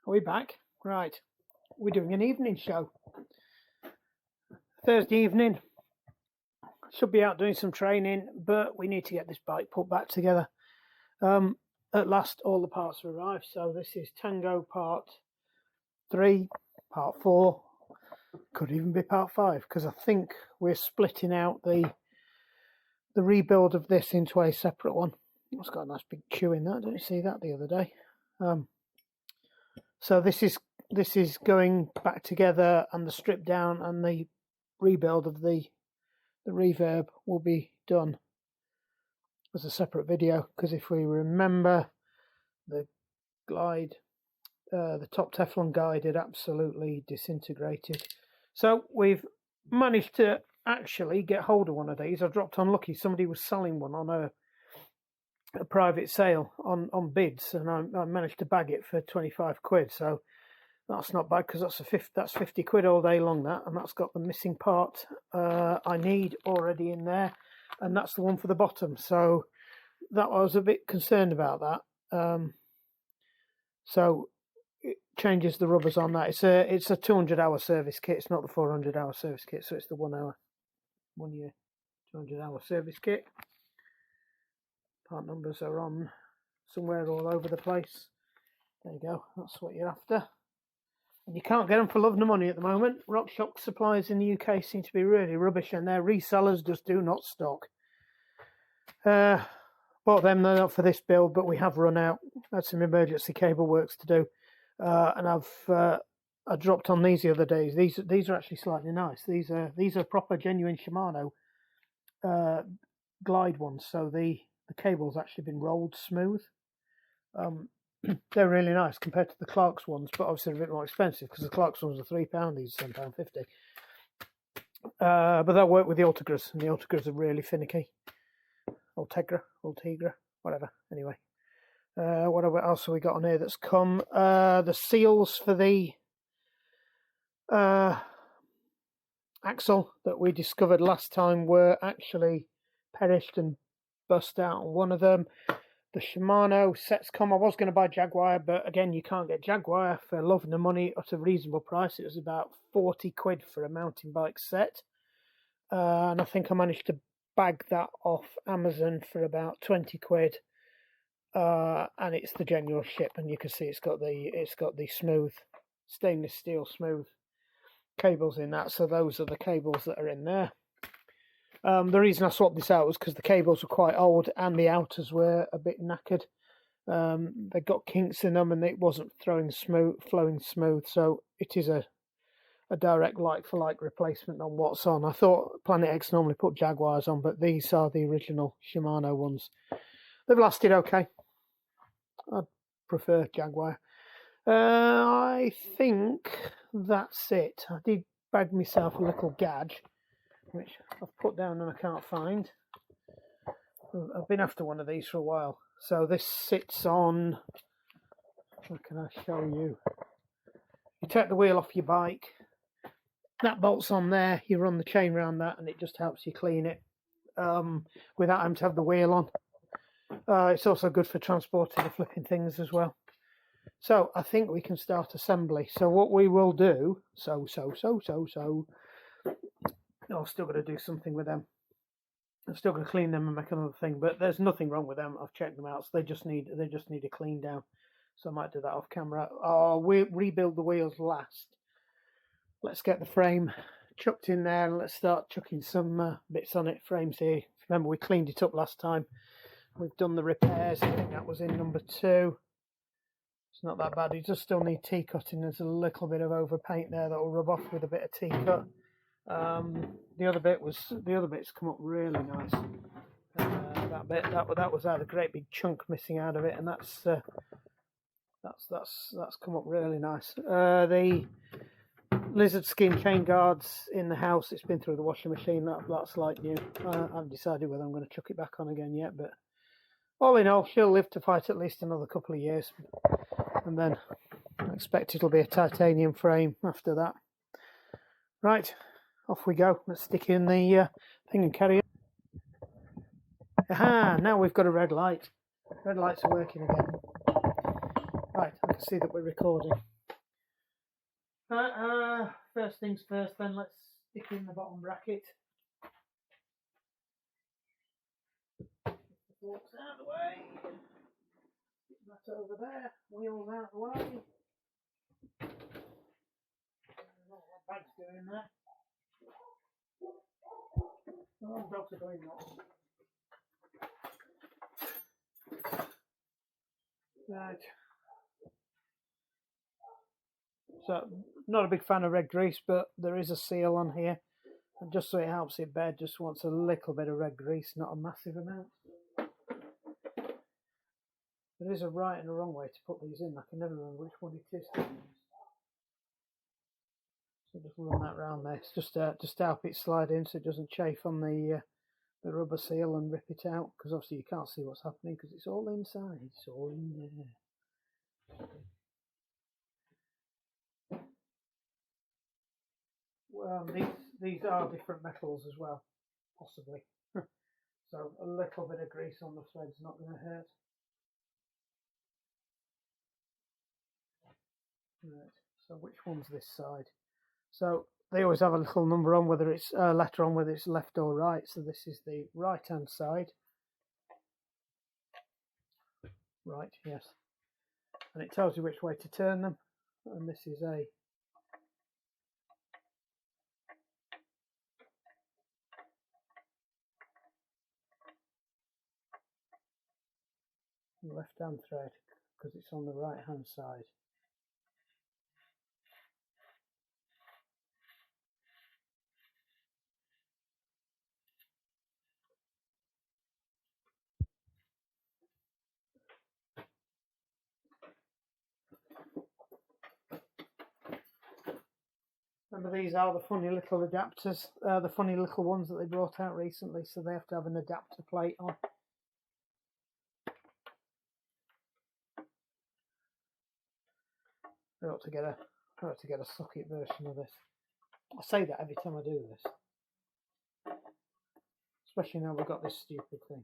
Are we back? Right. We're doing an evening show. Thursday evening. Should be out doing some training, but we need to get this bike put back together. At last, all the parts have arrived. So this is Tango part 3, part 4. Could even be part 5, because I think we're splitting out the rebuild of this into a separate one. It's got a nice big queue in that. Didn't you see that the other day? So this is going back together, and the strip down and the rebuild of the reverb will be done as a separate video, because if we remember, the glide, the top Teflon guide had absolutely disintegrated. So we've managed to actually get hold of one of these. I dropped on Lucky. Somebody was selling one on a private sale on bids, and I managed to bag it for 25 quid. So that's not bad, because that's 50 quid all day long, that, and that's got the missing part I need already in there, and that's the one for the bottom. So that I was a bit concerned about that. So it changes the rubbers on that. It's a 200-hour service kit. It's not the 400-hour service kit, so it's the 1 year 200-hour service kit. Part numbers are on somewhere all over the place. There you go. That's what you're after. And you can't get them for love nor money at the moment. RockShox suppliers in the UK seem to be really rubbish, and their resellers just do not stock. Bought them, they're not for this build, but we have run out. Had some emergency cable works to do, and I dropped on these the other days. These are actually slightly nice. These are proper genuine Shimano glide ones. So the cable's actually been rolled smooth. They're really nice compared to the Clark's ones, but obviously a bit more expensive, because the Clark's ones are £3, these are £10.50. But they'll work with the Ultegras, and the Ultegras are really finicky. Ultegra, whatever. Anyway, what else have we got on here that's come? The seals for the axle that we discovered last time were actually perished and bust out on one of them. The Shimano sets come. I was going to buy Jaguar, but again, you can't get Jaguar for love nor money at a reasonable price. It was about 40 quid for a mountain bike set, and I think I managed to bag that off Amazon for about 20 quid, and it's the general ship, and you can see it's got the smooth stainless steel smooth cables in that. So those are the cables that are in there. The reason I swapped this out was because the cables were quite old and the outers were a bit knackered. They got kinks in them, and it wasn't flowing smooth. So it is a direct like-for-like replacement on what's on. I thought Planet X normally put Jaguars on, but these are the original Shimano ones. They've lasted okay. I'd prefer Jaguar. I think that's it. I did bag myself a little gadge, which I've put down and I can't find. I've been after one of these for a while. So this sits on, what can I show you? You take the wheel off your bike, that bolt's on there, you run the chain around that, and it just helps you clean it without having to have the wheel on. It's also good for transporting the flipping things as well. So I think we can start assembly. So what we will do, I'm still going to do something with them. I'm still going to clean them and make another thing, but there's nothing wrong with them. I've checked them out, so they just need a clean down. So I might do that off camera. I'll rebuild the wheels last. Let's get the frame chucked in there, and let's start chucking some bits on it. Frames here. Remember, we cleaned it up last time. We've done the repairs. I think that was in number 2. It's not that bad. You just still need T-cutting. There's a little bit of overpaint there that will rub off with a bit of T-cut. The other bit's come up really nice. That was had a great big chunk missing out of it, and that's come up really nice. The lizard skin chain guards in the house, it's been through the washing machine. That's like new. I haven't decided whether I'm going to chuck it back on again yet, but all in all, she'll live to fight at least another couple of years, and then I expect it'll be a titanium frame after that. Right, off we go. Let's stick in the thing and carry on. Aha, now we've got a red light. Red lights are working again. Right, I can see that we're recording. First things first, then let's stick in the bottom bracket. Get the forks out of the way. Get that over there. Wheels out of the way. I don't know what bag's doing there. Oh, dogs are going nuts. Right. So, not a big fan of red grease, but there is a seal on here. And just so it helps it bed, just wants a little bit of red grease, not a massive amount. There is a right and a wrong way to put these in. I can never remember which one it is. So just run that round there. It's just to help it slide in so it doesn't chafe on the rubber seal and rip it out, because obviously you can't see what's happening because it's all inside. It's all in there. Well, these are different metals as well, possibly. So a little bit of grease on the thread's not going to hurt. Right. So which one's this side? So they always have a little number on, whether it's a letter on whether it's left or right. So this is the right hand side. Right, yes. And it tells you which way to turn them. And this is a left hand thread because it's on the right hand side. Remember, these are the funny little adapters, the funny little ones that they brought out recently, so they have to have an adapter plate on. I ought to get a socket version of this. I say that every time I do this, especially now we've got this stupid thing.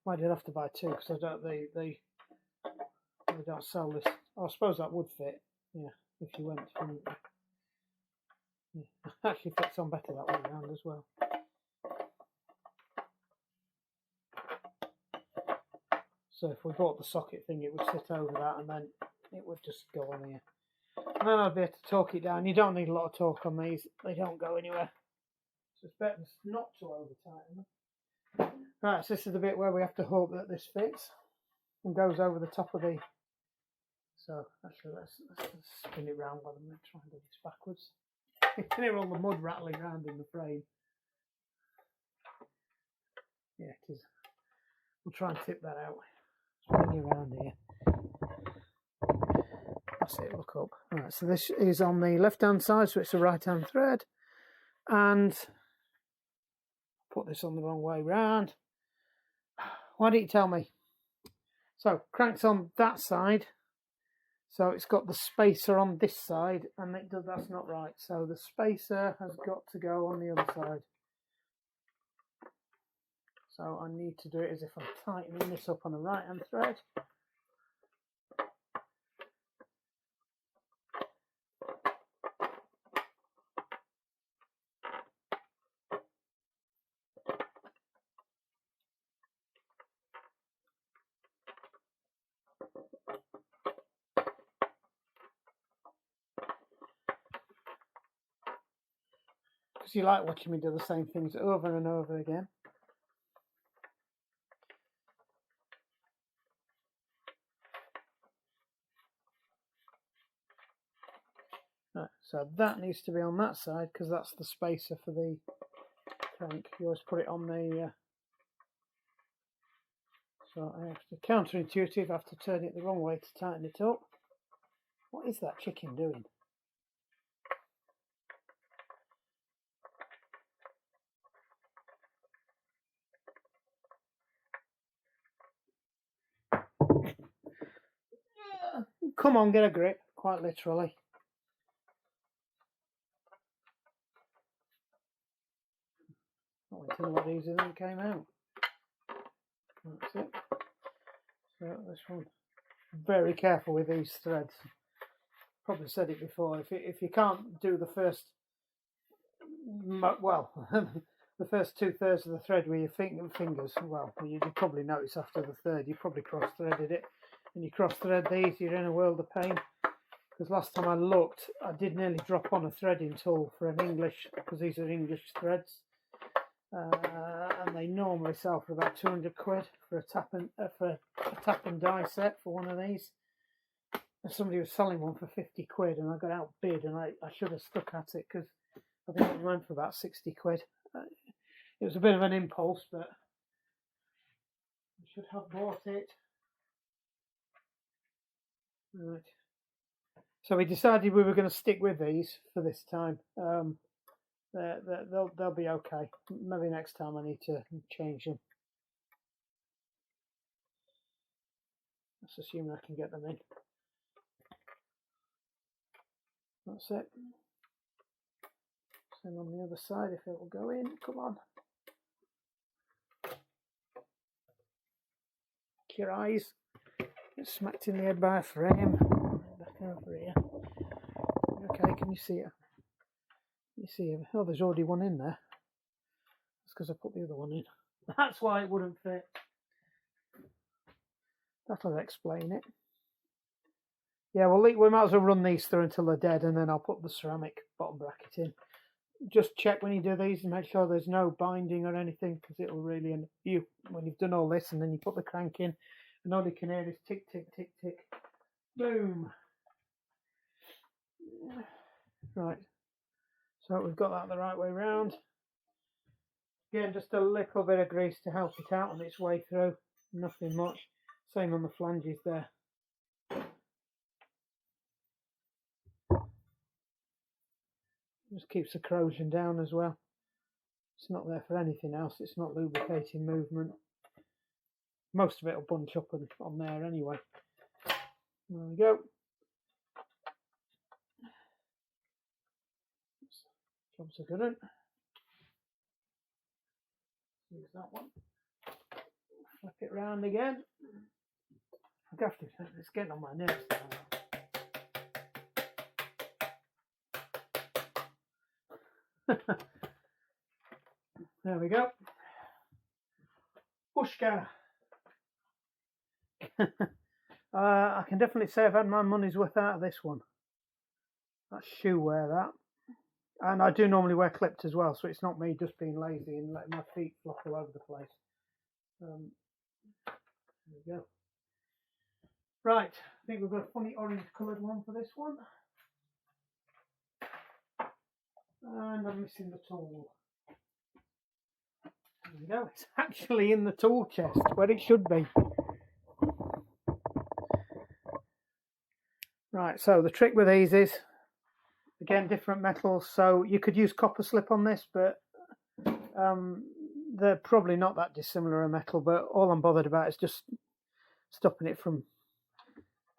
Why did I have to buy two? Because they don't sell this. Oh, I suppose that would fit. Yeah, if you went from. Yeah, actually fits on better that way around as well. So if we bought the socket thing, it would sit over that, and then it would just go on here. And then I'd be able to torque it down. You don't need a lot of torque on these; they don't go anywhere. So it's better not to over tighten them. Right, so this is the bit where we have to hope that this fits and goes over the top of the. So actually, let's spin it round while I'm going to try and do this backwards. You can hear all the mud rattling around in the frame. Yeah, it is. We'll try and tip that out. Spin you around here. That's it, look up. Right, so this is on the left hand side, so it's a right hand thread. And put this on the wrong way round. Why didn't you tell me? So crank's on that side. So it's got the spacer on this side, and that's not right. So the spacer has got to go on the other side. So I need to do it as if I'm tightening this up on the right hand thread. Because you like watching me do the same things over and over again. Right, so that needs to be on that side because that's the spacer for the crank. You always put it on the. So I have to, counterintuitive, I have to turn it the wrong way to tighten it up. What is that chicken doing? Come on, get a grip, quite literally. That went in a lot easier than it came out. That's it. So this one, very careful with these threads. probably said it before. If you can't do the first, well, the first 2/3 of the thread with your fingers, well, you probably notice after the third you probably cross-threaded it, and you cross-thread these, you're in a world of pain. Because last time I looked, I did nearly drop on a threading tool for an English, because these are English threads, and they normally sell for about 200 quid for a tap and die set for one of these. And somebody was selling one for 50 quid, and I got outbid, and I should have stuck at it, because I think it went for about 60 quid. It was a bit of an impulse, but I should have bought it. Right. So we decided we were going to stick with these for this time. They'll be okay. Maybe next time I need to change them. Let's assume I can get them in. That's it. Same on the other side if it will go in. Come on. Your eyes. Get smacked in the head by a frame. Back over here. Okay, can you see it? You see it? Oh, there's already one in there. That's because I put the other one in. That's why it wouldn't fit. That'll explain it. Yeah, well, we might as well run these through until they're dead, and then I'll put the ceramic bottom bracket in. Just check when you do these and make sure there's no binding or anything, because it'll really end you when you've done all this, and then you put the crank in, and all you can hear is tick, tick, tick, tick. Boom. Right. So we've got that the right way round. Again, just a little bit of grease to help it out on its way through. Nothing much. Same on the flanges there. Just keeps the corrosion down as well. It's not there for anything else. It's not lubricating movement. Most of it will bunch up on there anyway. There we go. Job's a good one. Use that one. Flip it round again. I have to. It's getting on my nerves now. There we go. Pushka. I can definitely say I've had my money's worth out of this one. That shoe wear, that. And I do normally wear clipped as well, so it's not me just being lazy and letting my feet flop all over the place. There we go. Right, I think we've got a funny orange coloured one for this one. And I'm missing the tool. There we go. It's actually in the tool chest where it should be. Right, so the trick with these is, again, different metals. So you could use copper slip on this, but they're probably not that dissimilar a metal. But all I'm bothered about is just stopping it from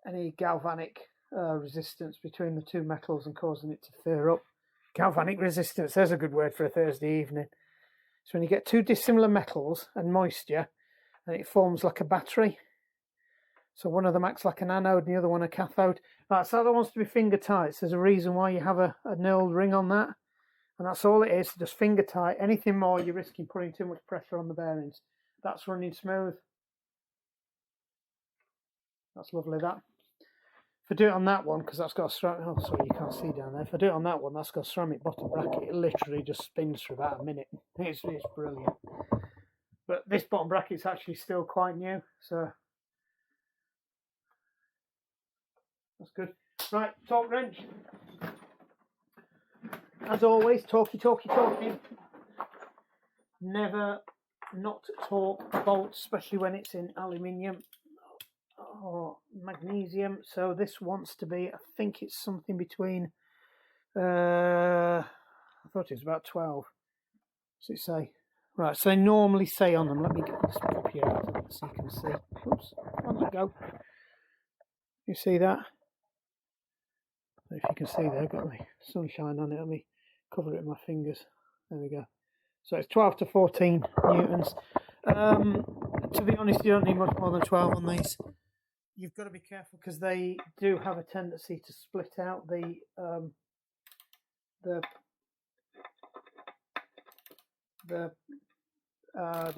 any galvanic resistance between the two metals and causing it to fur up. Galvanic resistance, there's a good word for a Thursday evening. So when you get two dissimilar metals and moisture, and it forms like a battery. So one of them acts like an anode and the other one a cathode. Right, so that wants to be finger tight. So there's a reason why you have a knurled ring on that. And that's all it is, just finger tight. Anything more, you're risking putting too much pressure on the bearings. That's running smooth. That's lovely, that. If I do it on that one, because that's got a ceramic, oh sorry, you can't see down there. If I do it on that one, that's got a ceramic bottom bracket. It literally just spins for about a minute. It's brilliant. But this bottom bracket's actually still quite new, so that's good. Right, torque wrench. As always, talking. Never not torque bolts, especially when it's in aluminium or magnesium. So this wants to be, I think it's something between, I thought it was about 12. What's it say? Right, so they normally say on them, let me get this up here so you can see. Oops, on we go. You see that? If you can see there, I've got my sunshine on it. Let me cover it with my fingers. There we go. So it's 12 to 14 newtons. To be honest, you don't need much more than 12 on these. you've got to be careful because they do have a tendency to split out the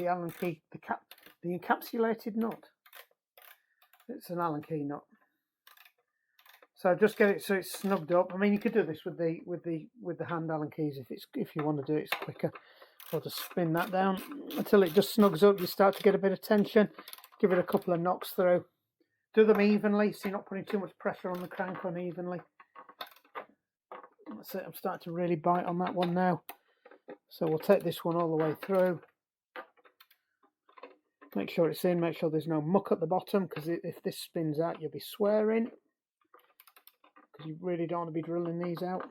Allen key, the encapsulated nut. It's an Allen key nut. So just get it so it's snugged up. I mean, you could do this with the hand Allen keys if you want to do it, it's quicker. Or just spin that down until it just snugs up. You start to get a bit of tension. Give it a couple of knocks through. Do them evenly, so you're not putting too much pressure on the crank unevenly. That's it. I'm starting to really bite on that one now. So we'll take this one all the way through. Make sure it's in. Make sure there's no muck at the bottom, because if this spins out, you'll be swearing. Because you really don't want to be drilling these out.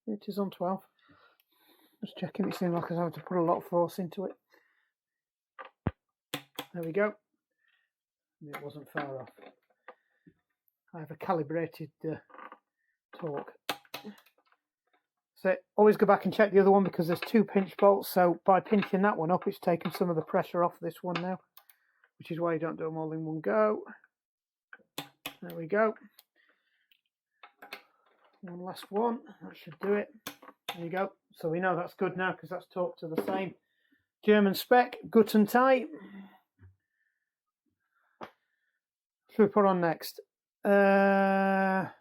It is on 12. Just checking. It seems like I was having to put a lot of force into it. There we go. It wasn't far off. I have a calibrated torque. So always go back and check the other one, because there's 2 pinch bolts. So by pinching that one up, it's taken some of the pressure off this one now, which is why you don't do them all in one go. There we go. One last one. That should do it. There you go. So we know that's good now, because that's torqued to the same German spec, gut and tight. Should we put on next? I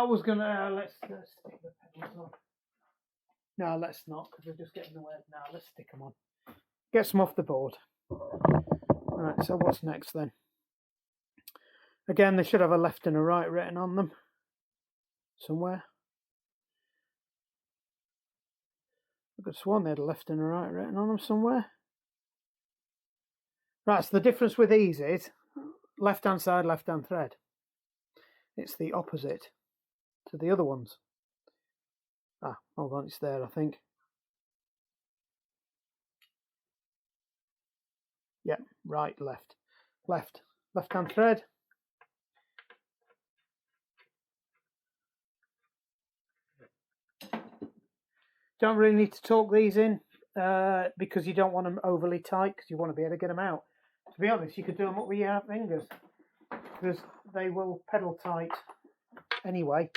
was gonna let's stick the pedals on. No, let's not, because we're just getting away. Now let's stick them on. Get some off the board. Alright, so what's next then? Again, they should have a left and a right written on them somewhere. I could have sworn they had a left and a right written on them somewhere. Right, so the difference with these is left hand side, left hand thread. It's the opposite to the other ones. Ah, hold on, it's there, I think. Yeah, right, left. Left hand thread. Don't really need to torque these in because you don't want them overly tight, because you want to be able to get them out. To be honest, you could do them up with your fingers, because they will pedal tight anyway.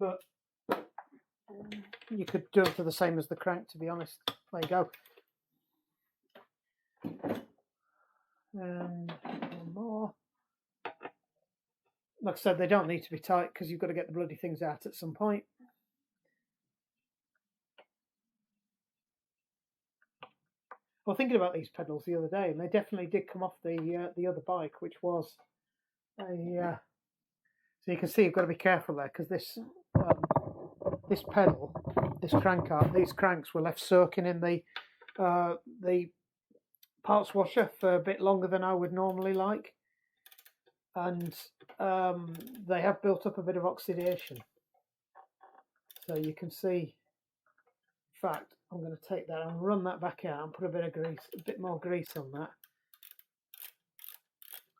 But you could do it for the same as the crank, to be honest. There you go. And one more. Like I said, they don't need to be tight, because you've got to get the bloody things out at some point. I was thinking about these pedals the other day, and they definitely did come off the other bike, which was a. So you can see you've got to be careful there, because this pedal, this crank arm, these cranks were left soaking in the parts washer for a bit longer than I would normally like, and they have built up a bit of oxidation. So you can see. In fact, I'm going to take that and run that back out and put a bit of grease, a bit more grease on that.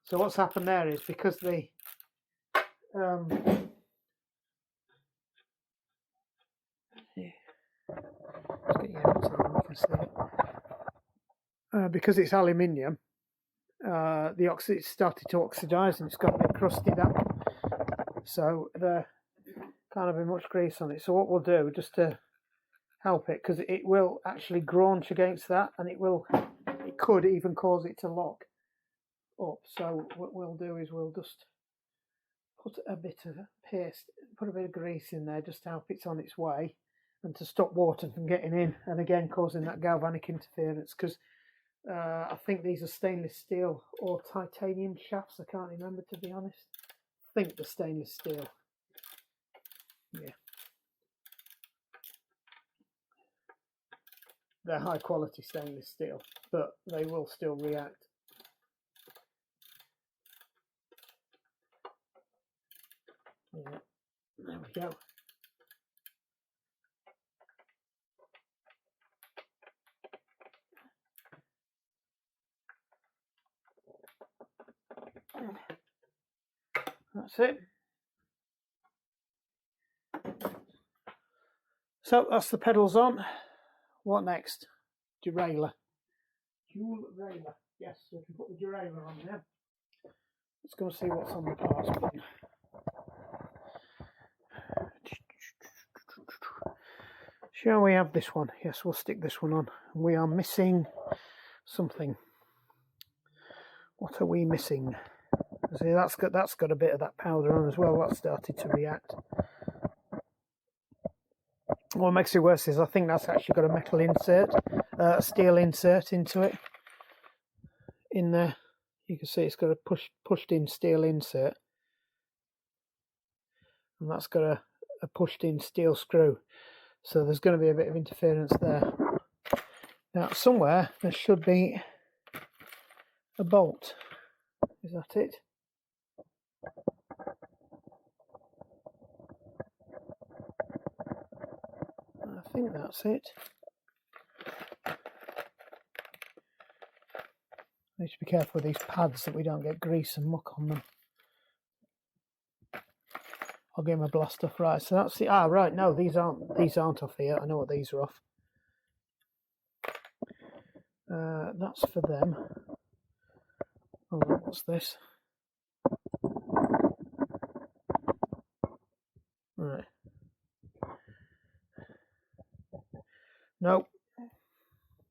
So what's happened there is, because the because it's aluminium, it started to oxidize, and it's got a bit crusted up. So there can't have been much grease on it. So what we'll do, just to help it, because it will actually graunch against that, and it could even cause it to lock up. So what we'll do is we'll just put a bit of paste, put a bit of grease in there, just to help it's on its way, and to stop water from getting in, and again causing that galvanic interference, because I think these are stainless steel or titanium shafts. I can't remember, to be honest. I think they're stainless steel. Yeah. They're high quality stainless steel, but they will still react. Yeah, there we go. That's it. So that's the pedals on. What next? Derailleur. Dual railer. Yes, so we can put the derailleur on there. Let's go see what's on the parts button. Shall we have this one? Yes, we'll stick this one on. We are missing something. What are we missing? See, that's got a bit of that powder on as well. That started to react. What makes it worse is I think that's actually got a metal insert, a steel insert into it. In there, you can see it's got a pushed in steel insert, and that's got a pushed in steel screw. So there's going to be a bit of interference there. Now somewhere there should be a bolt. Is that it? I think that's it. I need to be careful with these pads that we don't get grease and muck on them. I'll give them a blast off. Right, so that's the right. No, these aren't off here. I know what these are off. That's for them. Oh, what's this? Right. Nope.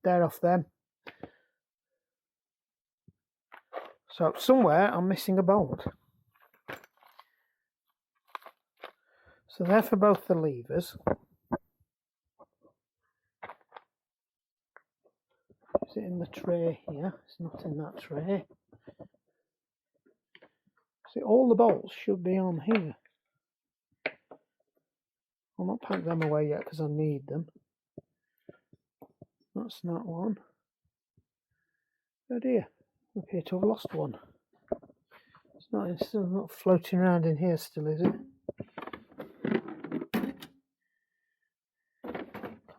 They're off them. So somewhere I'm missing a bolt. So they're for both the levers. Is it in the tray here? It's not in that tray. See, all the bolts should be on here. I'll not pack them away yet because I need them. That's not one. Oh dear, I appear to have lost one. It's still not floating around in here still, is it?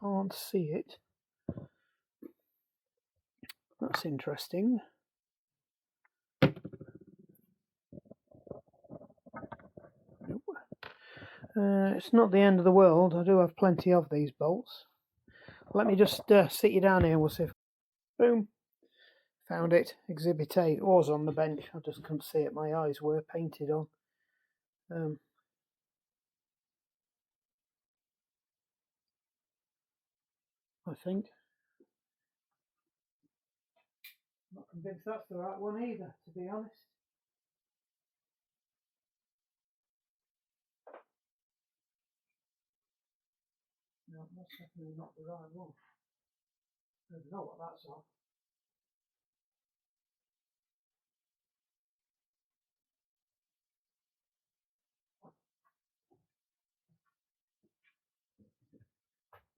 Can't see it. That's interesting. Nope. It's not the end of the world. I do have plenty of these bolts. Let me just sit you down here and we'll see if... Boom. Found it. Exhibit A. It was on the bench. I just couldn't see it. My eyes were painted on. I think. I'm not convinced that's the right one either, to be honest. No, that's definitely not the right one. I don't know what that's on.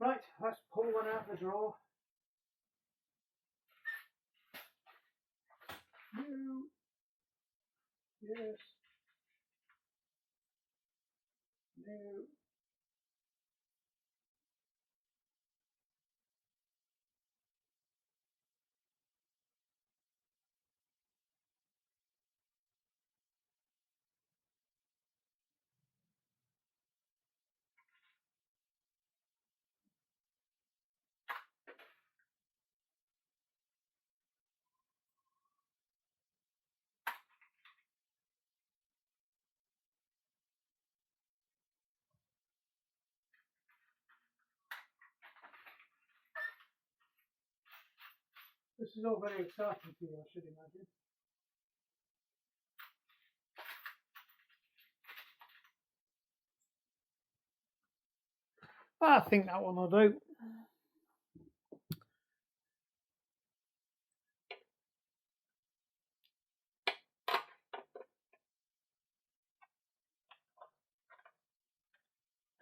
Right, let's pull one out of the drawer. No. Yes. No. This is all very exciting for you, I should imagine. I think that one will do.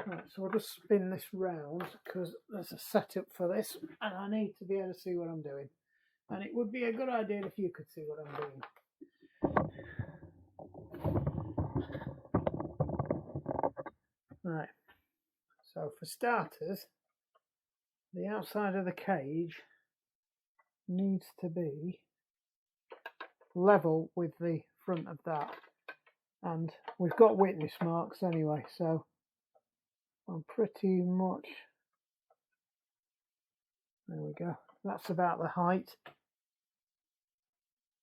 Right, so I'll just spin this round because there's a setup for this and I need to be able to see what I'm doing. And it would be a good idea if you could see what I'm doing. Right, so for starters, the outside of the cage needs to be level with the front of that. And we've got witness marks anyway, so I'm pretty much There we go. That's about the height.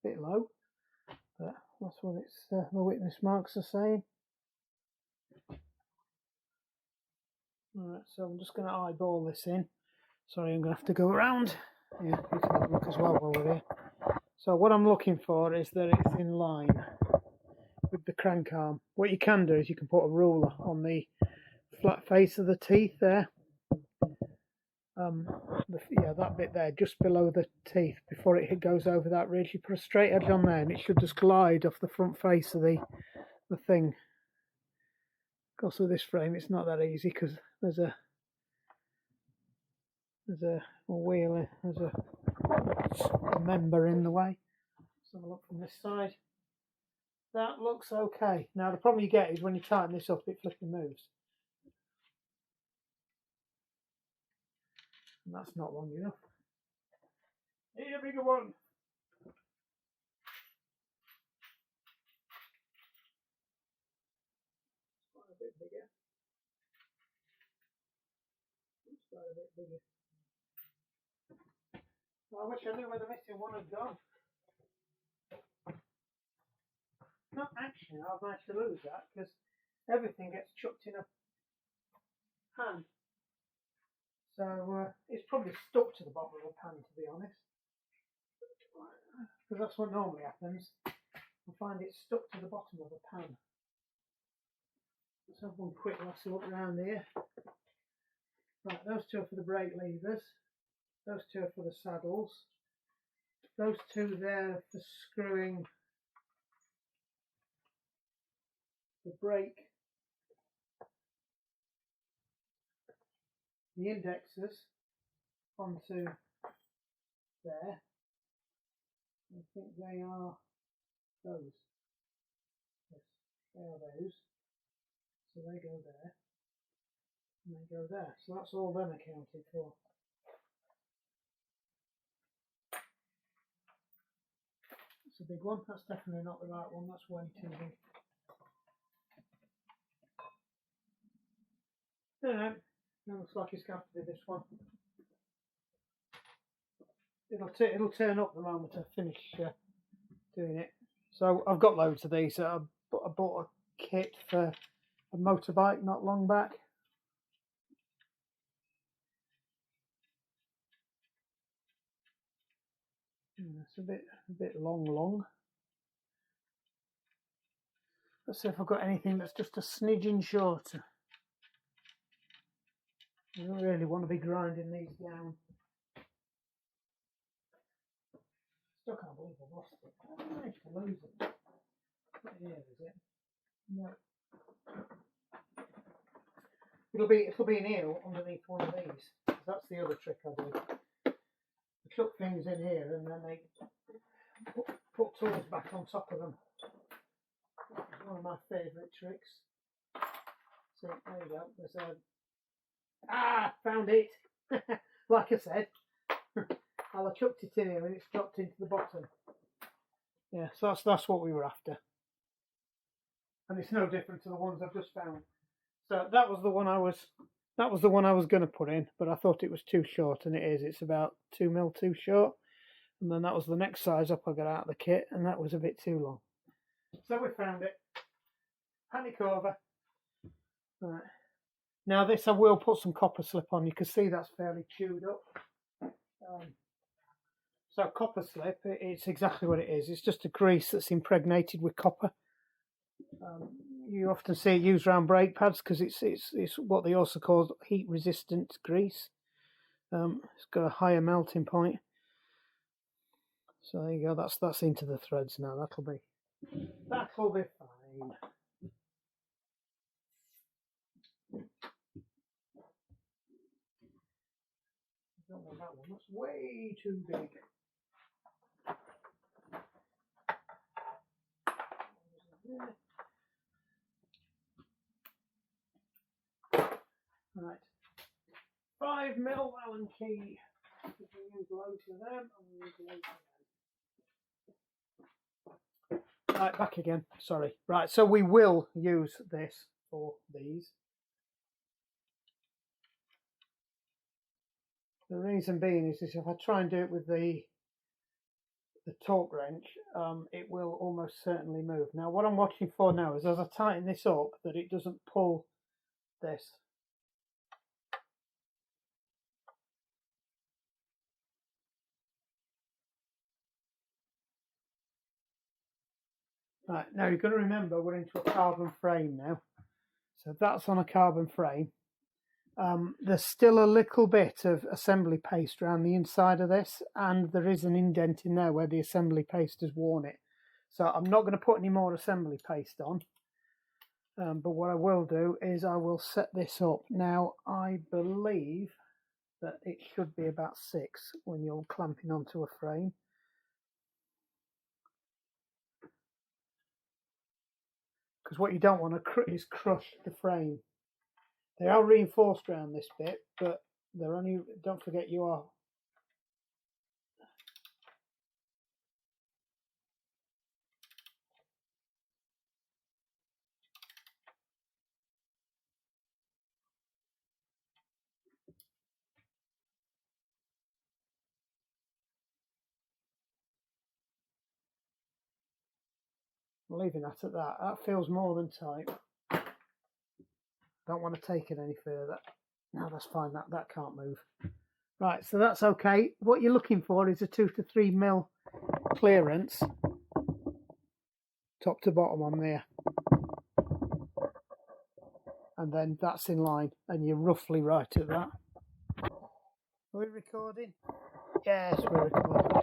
Bit low, but that's what it's the witness marks are saying. Alright, so I'm just going to eyeball this in. Sorry, I'm going to have to go around. Yeah, you can have a look as well while we're here. So what I'm looking for is that it's in line with the crank arm. What you can do is you can put a ruler on the flat face of the teeth there. Yeah, that bit there, just below the teeth, before it goes over that ridge, you put a straight edge on there, and it should just glide off the front face of the thing. Of course, with this frame, it's not that easy because there's a wheel, there's a member in the way. So have a look from this side. That looks okay. Now the problem you get is when you tighten this up, it flipping moves. And that's not long enough. Need a bigger one. Quite a bit bigger. It's quite a bit bigger. I wish I knew where the missing one had gone. Not actually, I've managed to lose that because everything gets chucked in a pan. So it's probably stuck to the bottom of the pan, to be honest. Because that's what normally happens. I find it stuck to the bottom of the pan. Let's have one quick last look around here. Right, those two are for the brake levers. Those two are for the saddles. Those two there for screwing the brake, the indexes onto there. I think they are those. Yes, they are those. So they go there. And they go there. So that's all them accounted for. That's a big one. That's definitely not the right one. That's way too big. Anyway, it looks like it's going to have to be this one. It'll turn up the moment I finish doing it. So I've got loads of these. I bought a kit for a motorbike not long back. It's a bit long. Let's see if I've got anything that's just a smidgen shorter. I don't really want to be grinding these down. Still can't believe I've lost it. I managed to lose it. Not here, is it? No. It'll be an eel underneath one of these. That's the other trick I do. I chuck things in here and then they put tools back on top of them. That's one of my favourite tricks. So there you go. There's found it. Like I said, I chucked it in here and it's dropped into the bottom. Yeah, so that's what we were after. And it's no different to the ones I've just found. So that was the one I was going to put in, but I thought it was too short, and it is. It's about 2mm too short. And then that was the next size up I got out of the kit, and that was a bit too long. So we found it. Panic over. Right. Now this I will put some copper slip on. You can see that's fairly chewed up. So copper slip, it's exactly what it is. It's just a grease that's impregnated with copper. You often see it used around brake pads because it's what they also call heat resistant grease. It's got a higher melting point. So there you go. That's into the threads now. That'll be fine. I don't want that one. That's way too big. Right. 5mm Allen key. We can use loads of them, and we use loads of them. Right, back again. Sorry. Right, so we will use this for these. The reason being is if I try and do it with the torque wrench, it will almost certainly move. Now what I'm watching for now is as I tighten this up that it doesn't pull this. Right, now you've got to remember we're into a carbon frame now. So that's on a carbon frame. There's still a little bit of assembly paste around the inside of this, and there is an indent in there where the assembly paste has worn it. So I'm not going to put any more assembly paste on, but what I will do is I will set this up. Now I believe that it should be about 6 when you're clamping onto a frame. Because what you don't want to is crush the frame. They are reinforced around this bit, but they're only, don't forget you are. I'm leaving that at that. That feels more than tight. Don't want to take it any further. No, that's fine. That can't move. Right, so that's okay. What you're looking for is a 2 to 3 mil clearance, top to bottom on there, and then that's in line, and you're roughly right at that. Are we recording? Yes, we're recording.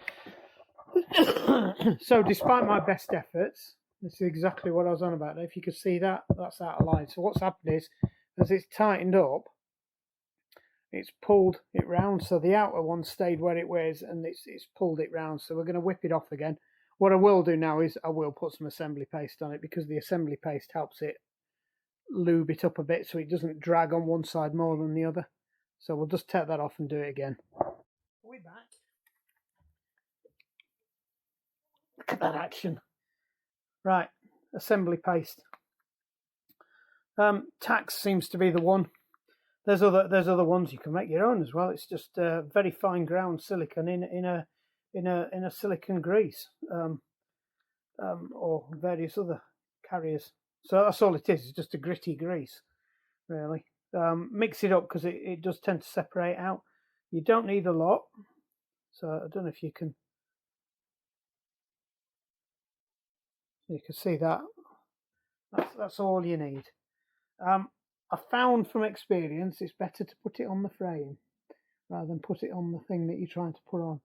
So, despite my best efforts, this is exactly what I was on about. If you could see that, that's out of line. So what's happened is, as it's tightened up, it's pulled it round, so the outer one stayed where it was, and it's pulled it round. So we're going to whip it off again. What I will do now is I will put some assembly paste on it, because the assembly paste helps it lube it up a bit so it doesn't drag on one side more than the other. So we'll just take that off and do it again. We're back. Look at that action. Right, assembly paste. Tax seems to be the one. There's other ones you can make your own as well. It's just very fine ground silicone in a silicone grease, or various other carriers. So that's all it is. It's just a gritty grease, really. Mix it up because it does tend to separate out. You don't need a lot, so I don't know if you can see that. That's all you need. I found from experience it's better to put it on the frame rather than put it on the thing that you're trying to put on.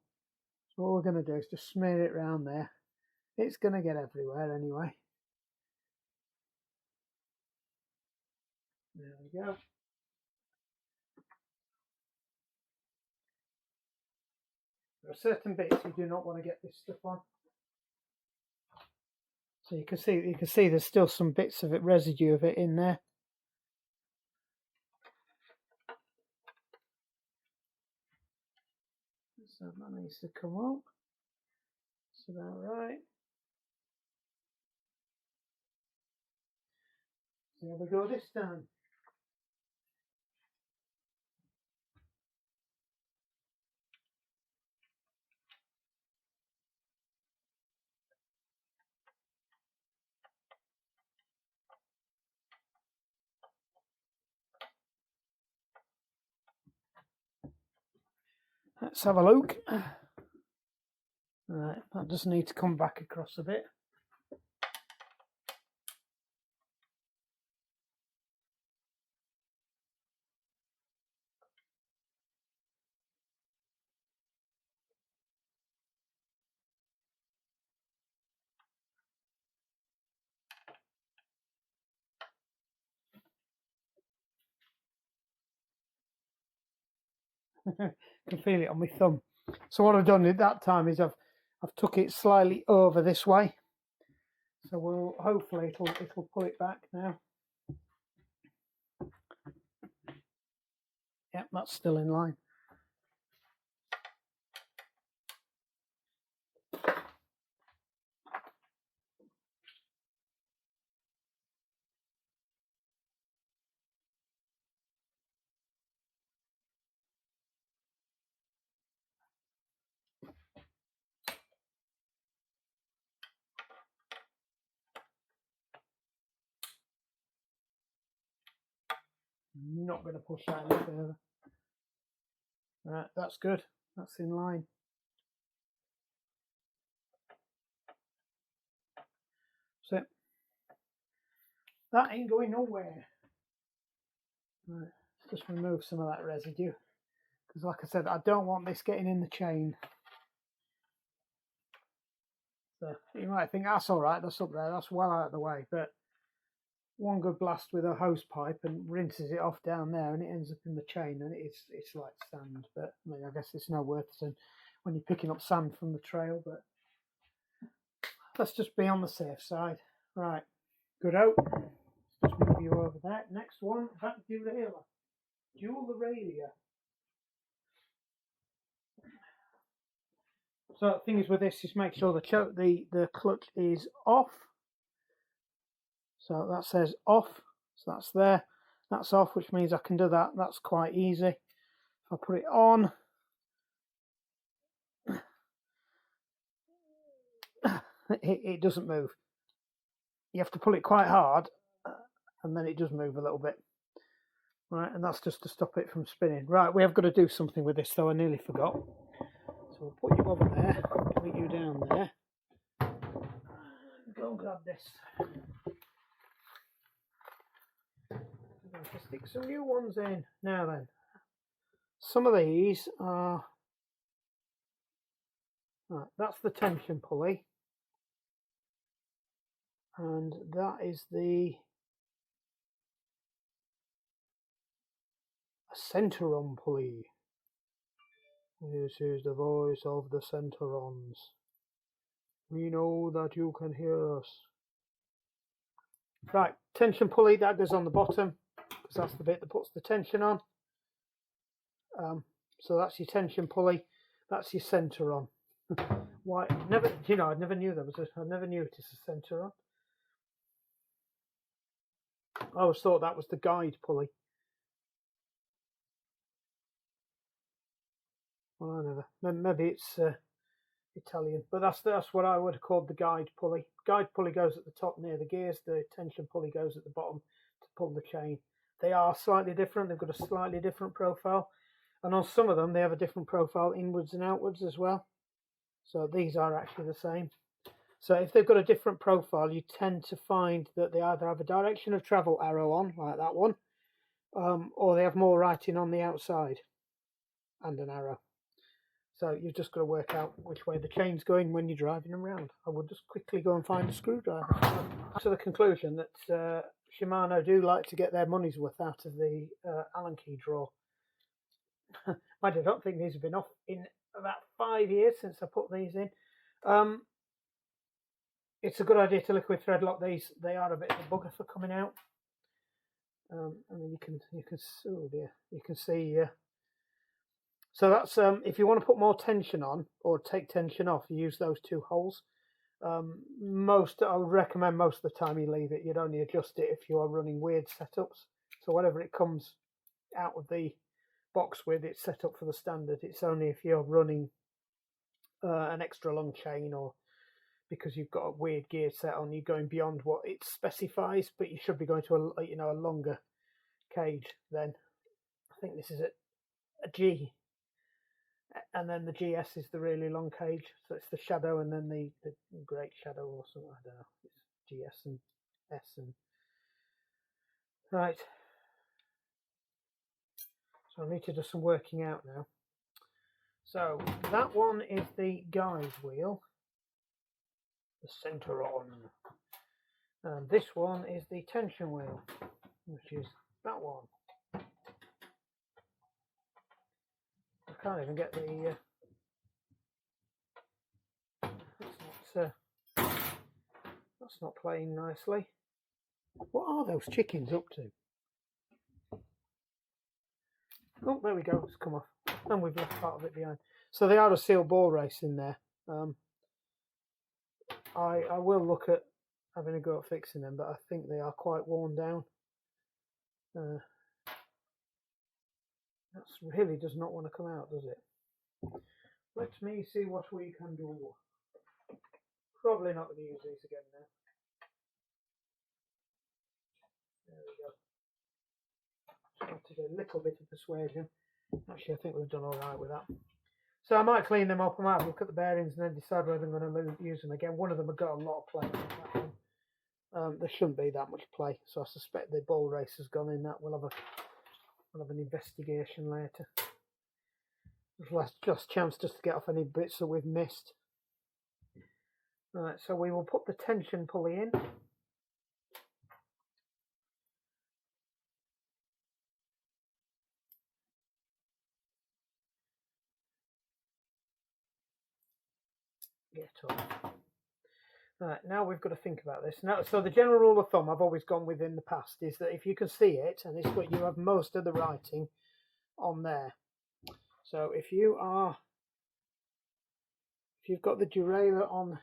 So all we're going to do is just smear it around there. It's going to get everywhere anyway. There we go. There are certain bits you do not want to get this stuff on. So you can see there's still some bits of it, residue of it in there. So that needs to come up. That's about right. There we go this time. Let's have a look. Right, that does need to come back across a bit. I can feel it on my thumb. So what I've done at that time is I've took it slightly over this way. So we'll hopefully it'll pull it back now. Yep, that's still in line. I'm not going to push that any further. Right, that's good. That's in line. So that ain't going nowhere. Right, let's just remove some of that residue, because like I said, I don't want this getting in the chain. So you might think that's all right, that's up there, that's well out of the way, but one good blast with a hose pipe and rinses it off down there, and it ends up in the chain, and it's like sand. But I mean, I guess it's no worse than when you're picking up sand from the trail. But let's just be on the safe side. Right, good out. Let's just move you over there. Next one, that derailleur, dual derailleur. So the thing is with this is make sure the clutch is off. So that says off, so that's there. That's off, which means I can do that. That's quite easy. If I put it on, it doesn't move. You have to pull it quite hard, and then it does move a little bit. Right, and that's just to stop it from spinning. Right, we have got to do something with this, though. I nearly forgot. So we'll put you over there, put you down there. Go and grab this. I'm going to stick some new ones in. Now then, some of these are... Right, that's the tension pulley. And that is the centeron pulley. This is the voice of the centerons. We know that you can hear us. Right, tension pulley, that goes on the bottom, because that's the bit that puts the tension on. So that's your tension pulley, that's your centeron. Why? Never, you know, I never knew there was I never knew it is a centeron. I always thought that was the guide pulley. Well, I never. Maybe it's Italian, but that's what I would have called the guide pulley. Guide pulley goes at the top near the gears. The tension pulley goes at the bottom to pull the chain. They are slightly different. They've got a slightly different profile, and on some of them they have a different profile inwards and outwards as well. So these are actually the same. So if they've got a different profile, you tend to find that they either have a direction of travel arrow on, like that one, or they have more writing on the outside and an arrow. So you've just got to work out which way the chain's going when you're driving them around. I would just quickly go and find a screwdriver. To the conclusion that Shimano do like to get their money's worth out of the Allen key drawer. I don't think these have been off in about 5 years since I put these in. It's a good idea to liquid thread lock these. They are a bit of a bugger for coming out. I mean, you can oh dear, you can see. So that's if you want to put more tension on or take tension off, you use those two holes. I would recommend most of the time you leave it. You'd only adjust it if you are running weird setups. So whatever it comes out of the box with, it's set up for the standard. It's only if you're running an extra long chain, or because you've got a weird gear set on, you're going beyond what it specifies, but you should be going to a longer cage. Then I think this is a G, and then the GS is the really long cage. So it's the Shadow and then the Great Shadow or something. I don't know. It's GS and S and right. So I need to do some working out now. So that one is the guide wheel, the centeron, and this one is the tension wheel, which is that one. I can't even get the that's not playing nicely. What are those chickens up to? Oh, there we go, it's come off, and we've left part of it behind. So they are a sealed ball race in there. I will look at having a go at fixing them, but I think they are quite worn down. That really does not want to come out, does it? Let me see what we can do. Probably not going to use these again now. There we go. Just have to do a little bit of persuasion. Actually, I think we've done all right with that. So I might clean them up. I might look at the bearings and then decide whether I'm going to use them again. One of them have got a lot of play. There shouldn't be that much play, so I suspect the ball race has gone in. That we'll have an investigation later. Just chance just to get off any bits that we've missed. Right, so we will put the tension pulley in. Get off. Right, now we've got to think about this. Now, so the general rule of thumb I've always gone with in the past is that if you can see it, and it's got, you have most of the writing on there. So if you've got the derailleur on,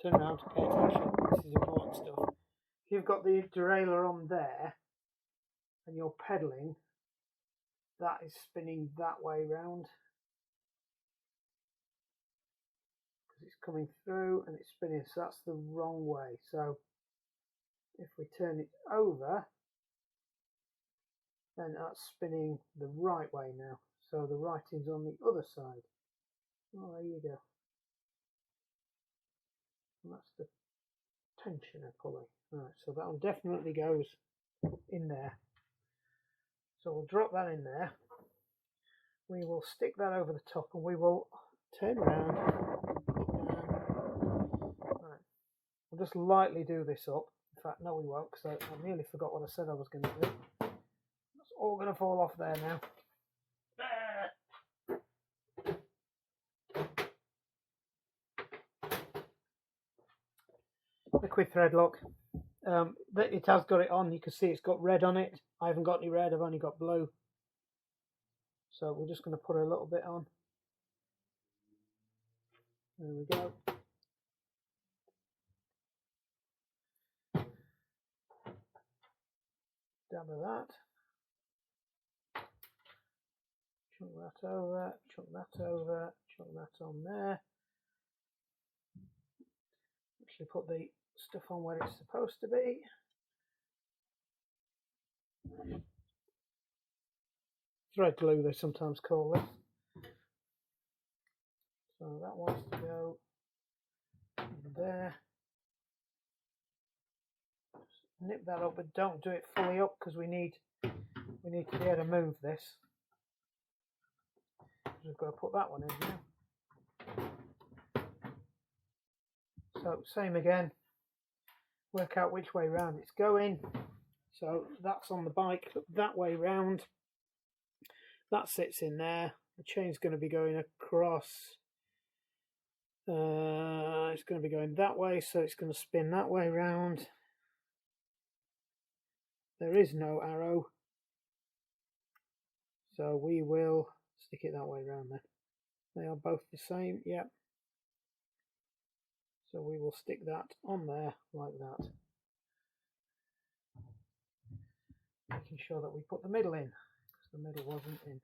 turn around, pay attention, this is important stuff. If you've got the derailleur on there and you're pedalling, that is spinning that way round. It's coming through and it's spinning, so that's the wrong way. So if we turn it over, then that's spinning the right way now. So the writing's on the other side. Oh, there you go. And that's the tensioner pulley. Right, so that one definitely goes in there. So we'll drop that in there. We will stick that over the top and we will turn around. Right. We'll just lightly do this up. In fact, no we won't, because I nearly forgot what I said I was going to do. It's all going to fall off there now. Liquid thread lock. It has got it on. You can see it's got red on it. I haven't got any red, I've only got blue. So we're just going to put a little bit on. There we go. Dab of that. Chunk that over, chunk that over, chunk that on there. Actually put the stuff on where it's supposed to be. Thread glue, they sometimes call this. So that wants to go in there. Just nip that up, but don't do it fully up because we need to be able to move this. We've got to put that one in now. So same again. Work out which way round it's going. So that's on the bike that way round. That sits in there. The chain's going to be going across. It's going to be going that way, so it's going to spin that way round. There is no arrow, so we will stick it that way round there. They are both the same, yep. So we will stick that on there like that. Making sure that we put the middle in, because the middle wasn't in.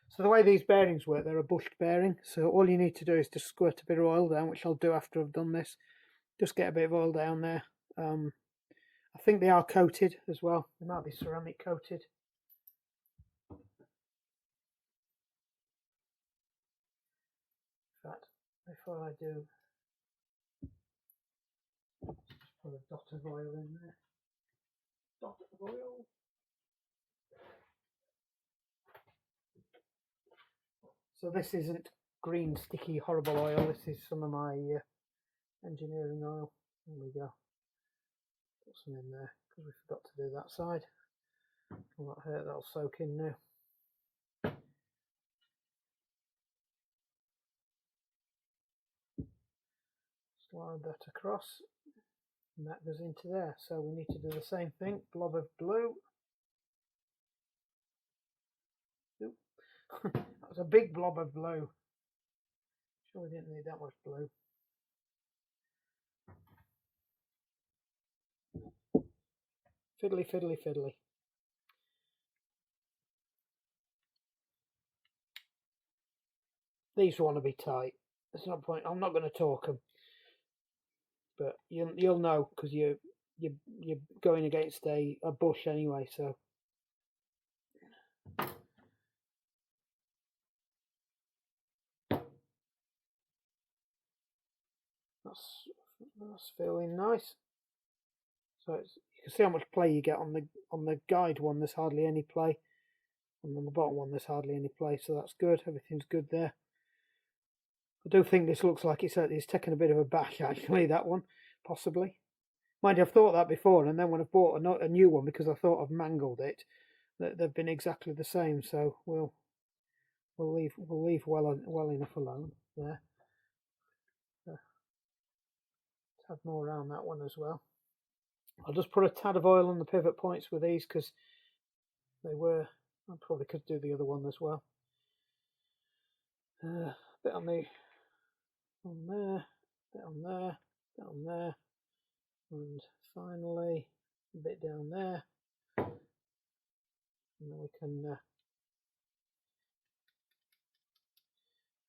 So the way these bearings work, they're a bushed bearing, so all you need to do is just squirt a bit of oil down, which I'll do after I've done this. Just get a bit of oil down there. I think they are coated as well. They might be ceramic coated. In fact, before I do, just put a dot of oil in there. Dot of oil. So this isn't green, sticky, horrible oil. This is some of my engineering oil. There we go. Put some in there because we forgot to do that side. Will not hurt, that'll soak in now. Slide that across and that goes into there. So we need to do the same thing. Blob of blue. That was a big blob of blue. Sure we didn't need that much blue. Fiddly, fiddly, fiddly. These want to be tight. There's no point. I'm not going to torque them, but you'll know because you you're going against a bush anyway. So that's feeling nice. So you can see how much play you get on the guide one. There's hardly any play, and on the bottom one there's hardly any play. So that's good. Everything's good there. I do think this looks like it's taken a bit of a bash actually. That one possibly. Mind you, I've thought that before, and then when I've bought a new one because I thought I've mangled it, they've been exactly the same. So we'll leave well enough alone there. Let's add more around that one as well. I'll just put a tad of oil on the pivot points with these because they were. I probably could do the other one as well. A bit on there, bit on there, bit on there, and finally a bit down there. And then we can.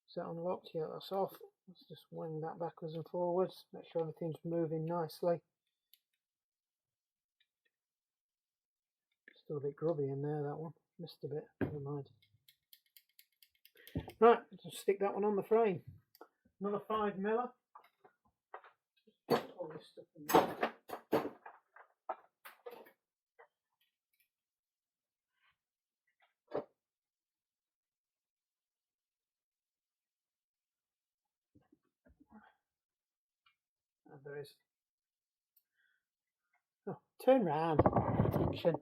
Is that unlocked? Yeah, that's off. Let's just wing that backwards and forwards. Make sure everything's moving nicely. Still a bit grubby in there, that one. Missed a bit. Never mind. Right, just stick that one on the frame. Another 5mm. All this stuff in there. And there is. Oh, turn round. Attention.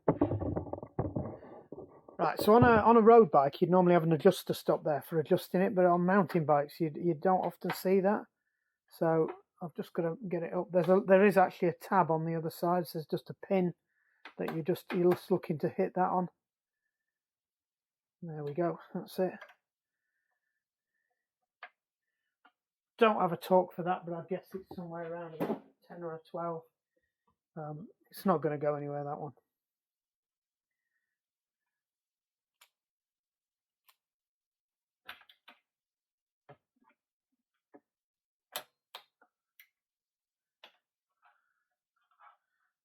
Right, so on a road bike, you'd normally have an adjuster stop there for adjusting it, but on mountain bikes, you don't often see that. So I've just got to get it up. There is actually a tab on the other side. So there's just a pin that you're just looking to hit that on. There we go. That's it. Don't have a torque for that, but I guess it's somewhere around about 10 or a 12. It's not going to go anywhere, that one.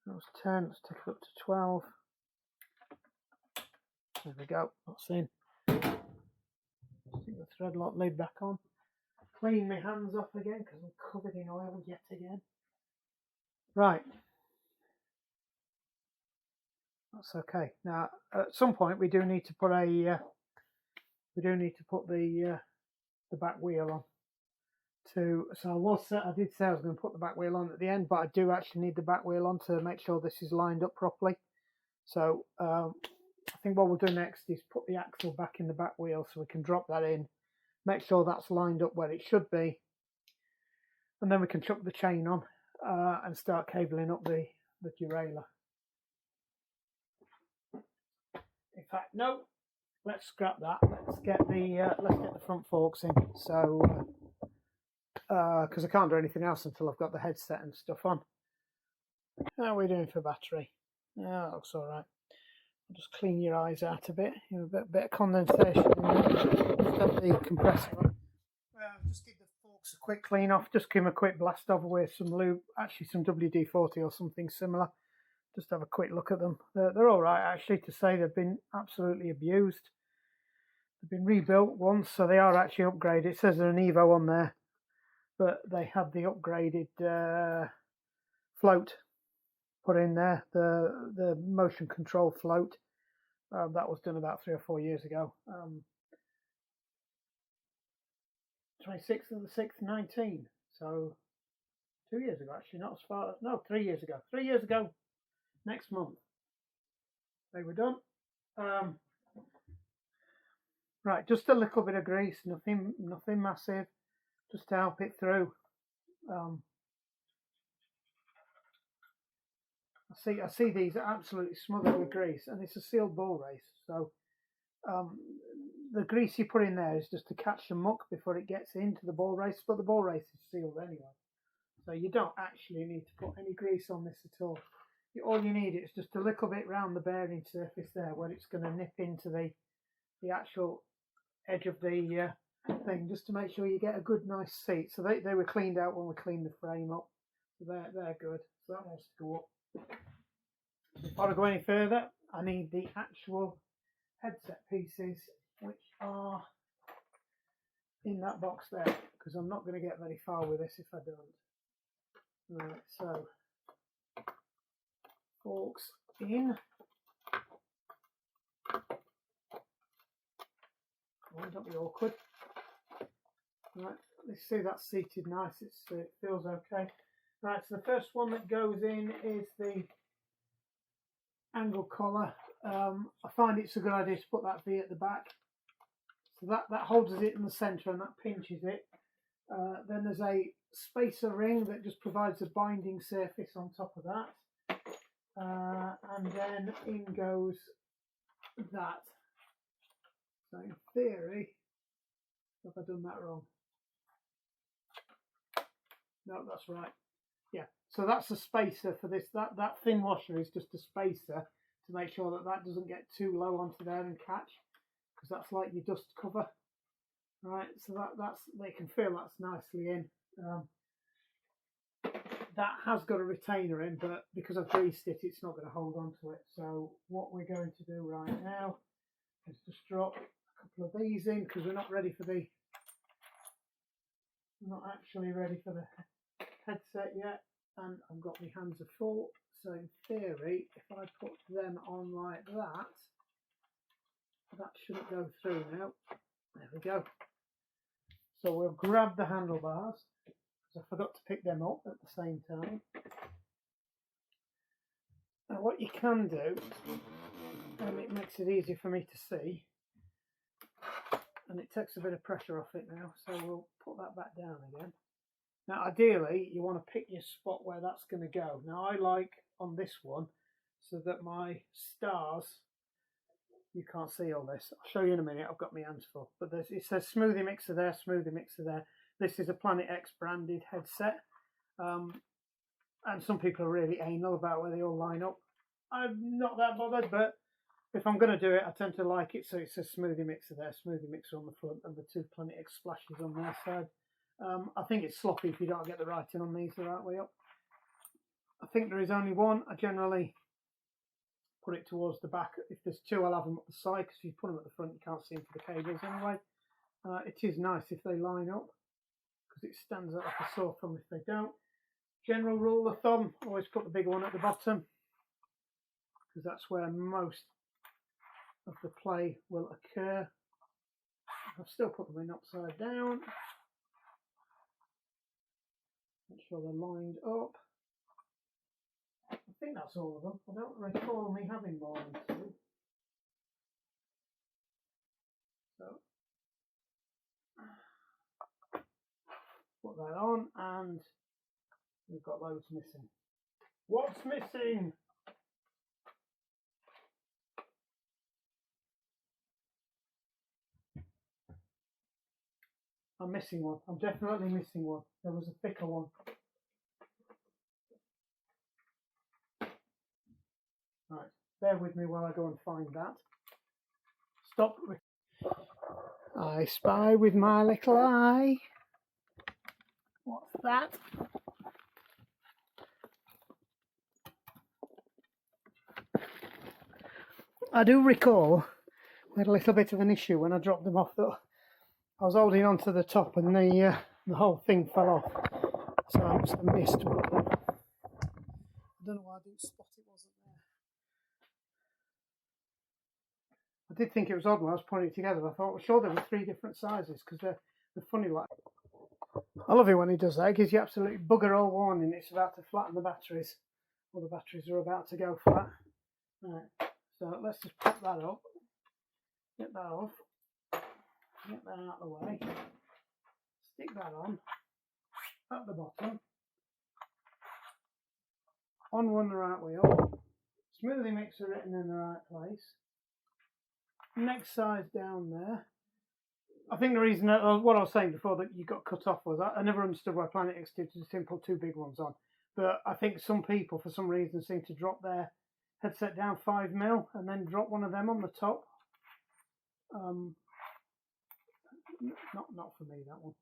That was 10. Let's take it up to 12. There we go. That's in. Stick the thread lock lid back on. Clean my hands off again because I'm covered in oil yet again. Right. That's okay. Now, at some point, we do need to put the back wheel on. So I did say I was going to put the back wheel on at the end, but I do actually need the back wheel on to make sure this is lined up properly. So I think what we'll do next is put the axle back in the back wheel so we can drop that in, make sure that's lined up where it should be, and then we can chuck the chain on and start cabling up the derailleur. In fact, no, let's scrap that. Let's get the front forks in. So because I can't do anything else until I've got the headset and stuff on. How are we doing for battery? Yeah, that looks all right. I'll just clean your eyes out a bit. You know, a bit of condensation in there. Just have the compressor on. Just give the forks a quick clean off. Just give them a quick blast over with some lube, actually some WD-40 or something similar. Just have a quick look at them. They're all right, actually, to say they've been absolutely abused. They've been rebuilt once, so they are actually upgraded. It says they're an Evo on there, but they had the upgraded float put in there, the motion control float. That was done about 3 or 4 years ago. 26th of the 6th, 19. So 2 years ago, actually, not as far. No, 3 years ago. 3 years ago. Next month they were done. Right, just a little bit of grease, nothing massive, just to help it through. I see these are absolutely smothered with grease, and it's a sealed ball race, so the grease you put in there is just to catch the muck before it gets into the ball race, but the ball race is sealed anyway, so you don't actually need to put any grease on this at all. All you need is just a little bit round the bearing surface there where it's going to nip into the actual edge of the thing, just to make sure you get a good nice seat. So they were cleaned out when we cleaned the frame up, so they're good. So that wants to go up. Before I go any further, I need the actual headset pieces, which are in that box there, because I'm not going to get very far with this if I don't. Right, so forks in. Oh, don't be awkward. Right, let's see, that's seated nice. It feels okay. Right, so the first one that goes in is the angle collar. I find it's a good idea to put that V at the back. So that holds it in the centre and that pinches it. Then there's a spacer ring that just provides a binding surface on top of that. And then in goes that. So in theory, have I done that wrong? No, that's right. Yeah, so that's a spacer for this. That thin washer is just a spacer to make sure that that doesn't get too low onto there and catch, because that's like your dust cover. Right, so that's they can feel that's nicely in. That has got a retainer in, but because I've greased it, it's not going to hold on to it. So what we're going to do right now is just drop a couple of these in, because we're not actually ready for the headset yet, and I've got my hands are full. So in theory, if I put them on like that, that shouldn't go through now. There we go. So we'll grab the handlebars, because I forgot to pick them up at the same time. Now what you can do, and it makes it easier for me to see, and it takes a bit of pressure off it now, so we'll put that back down again. Now ideally you want to pick your spot where that's going to go. Now I like on this one so that my stars, you can't see all this, I'll show you in a minute, I've got my hands full, but it says smoothie mixer there, smoothie mixer there. This is a Planet X branded headset, and some people are really anal about where they all line up. I'm not that bothered, but if I'm going to do it, I tend to like it so it says smoothie mixer there, smoothie mixer on the front, and the two Planet X splashes on their side. I think it's sloppy if you don't get the writing on these the right way up. I think there is only one. I generally put it towards the back. If there's two, I'll have them at the side, because if you put them at the front, you can't see them for the cables anyway. It is nice if they line up, because it stands out like a sore thumb if they don't. General rule of thumb, always put the big one at the bottom, because that's where most of the play will occur. I've still put them in upside down. Make sure they're lined up. I think that's all of them. I don't recall me having more than two. So put that on, and we've got loads missing. What's missing? I'm missing one. I'm definitely missing one. There was a thicker one. Right, bear with me while I go and find that. Stop. I spy with my little eye. What's that? I do recall we had a little bit of an issue when I dropped them off. That I was holding on to the top and the whole thing fell off. So I must have missed one of them. I don't know why I didn't spot it wasn't there. I did think it was odd when I was putting it together. I thought, well, sure, there were three different sizes, because they're funny like. I love it when he does that. It gives you absolutely bugger all warning. It's about to flatten the batteries, or the batteries are about to go flat. Right, so let's just pop that up, get that off, get that out of the way, stick that on at the bottom, on one the right way up, smoothie mixer written in the right place, next size down there. I think the reason that what I was saying before that you got cut off was I never understood why Planet X did just simply put two big ones on, but I think some people for some reason seem to drop their headset down 5mm and then drop one of them on the top. Not for me, that one.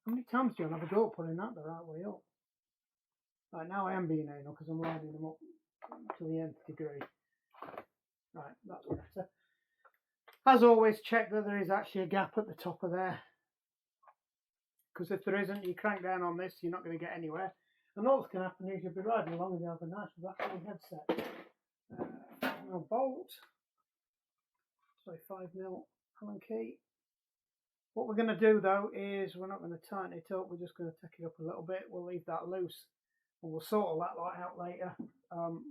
How many times do you have a go at putting that the right way up? Right, now I am being anal because I'm lining them up to the nth degree. Right, that's better. As always, check that there is actually a gap at the top of there. Because if there isn't, you crank down on this, you're not going to get anywhere. And all that's going to happen is you'll be riding along and you'll have a nice rattling headset. 5mm bolt. Sorry, 5mm Allen key. What we're going to do though is we're not going to tighten it up, we're just going to take it up a little bit. We'll leave that loose and we'll sort all that lot out later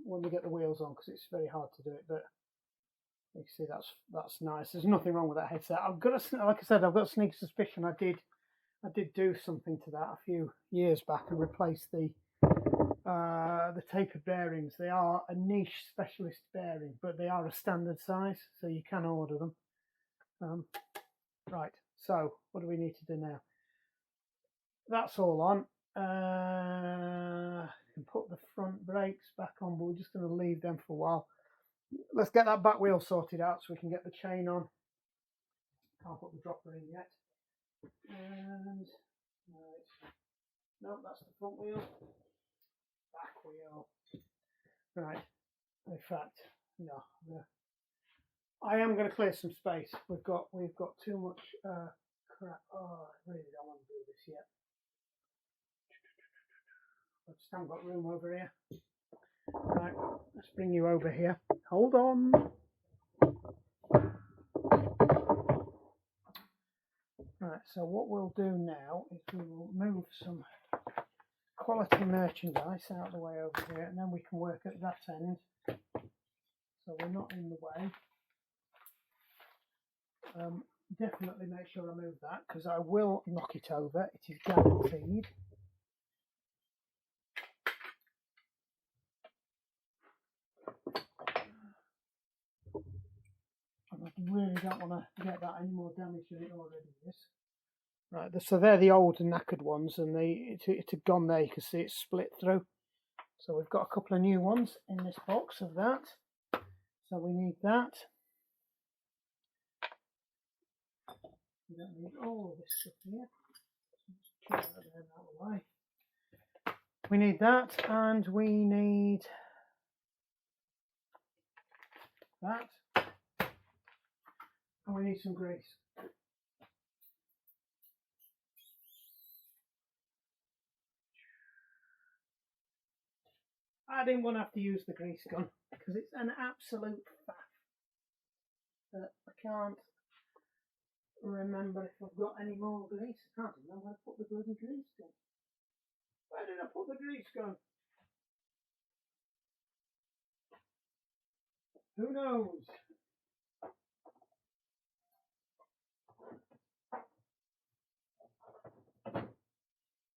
when we get the wheels on, because it's very hard to do it. But you see, that's nice. There's nothing wrong with that headset. I've got like I said, I've got a sneaky suspicion I did do something to that a few years back and replace the tapered bearings. They are a niche specialist bearing, but they are a standard size, so you can order them. Right, so what do we need to do now? That's all on. Can put the front brakes back on, but we're just going to leave them for a while. Let's get that back wheel sorted out so we can get the chain on. Can't put the dropper in yet. And right. No, that's the front wheel. Back wheel. Right. In fact, no. I am going to clear some space. We've got too much crap. Oh, I really don't want to do this yet. I just haven't got room over here. Right, let's bring you over here. Hold on. Right, so what we'll do now is we will move some quality merchandise out of the way over here, and then we can work at that end so we're not in the way. Definitely make sure I move that, because I will knock it over. It is guaranteed. And I really don't want to get that any more damage than it already is. Right, so they're the old knackered ones, and it had gone there. You can see it's split through. So we've got a couple of new ones in this box of that. So we need that. We don't need all of this stuff here. Just that out of the way. We need that, and we need that, and we need some grease. I didn't want to have to use the grease gun because it's an absolute faff. But I can't remember if I've got any more grease. I can't remember where I put the bloody grease gun. Where did I put the grease gun? Who knows?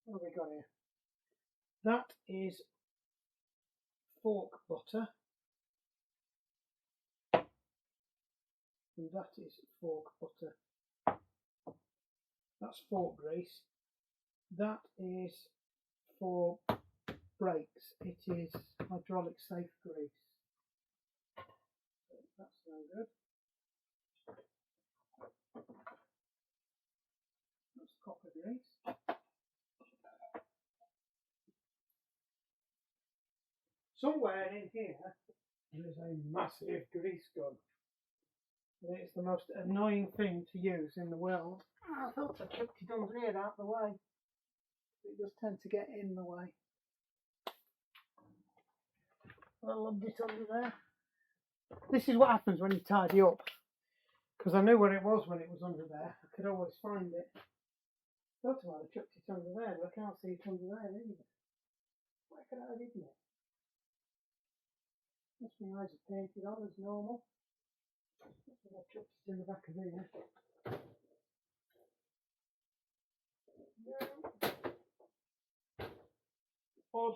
What have we got here? That is fork butter. And that is fork butter. That's fork grease. That is for brakes. It is hydraulic safe grease. So that's no good. That's copper grease. Somewhere in here there is a massive grease gun. It's the most annoying thing to use in the world. I thought I chucked it under here out of the way. It does tend to get in the way. I loved it under there. This is what happens when you tidy up. Because I knew where it was when it was under there. I could always find it. That's why I chucked it under there, but I can't see it under there either. Where could I have hidden it? Must be eyes are painted on as normal. I chucked it in the back of here. No. Odd.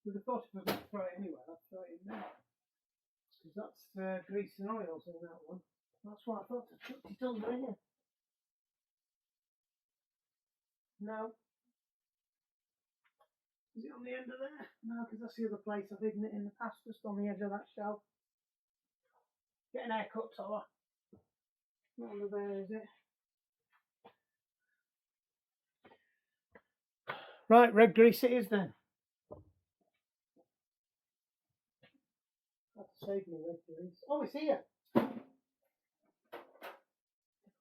You'd have thought if I was going to throw it anywhere, I'd throw it in there. Because that's grease and oils in that one. That's why I thought I chucked it under here. No. Is it on the end of there? No, because that's the other place I've hidden it in the past, just on the edge of that shelf. Get an haircut, Toller. Not under there, is it? Right, red grease it is then. I'll save me red grease. Oh, it's here. Put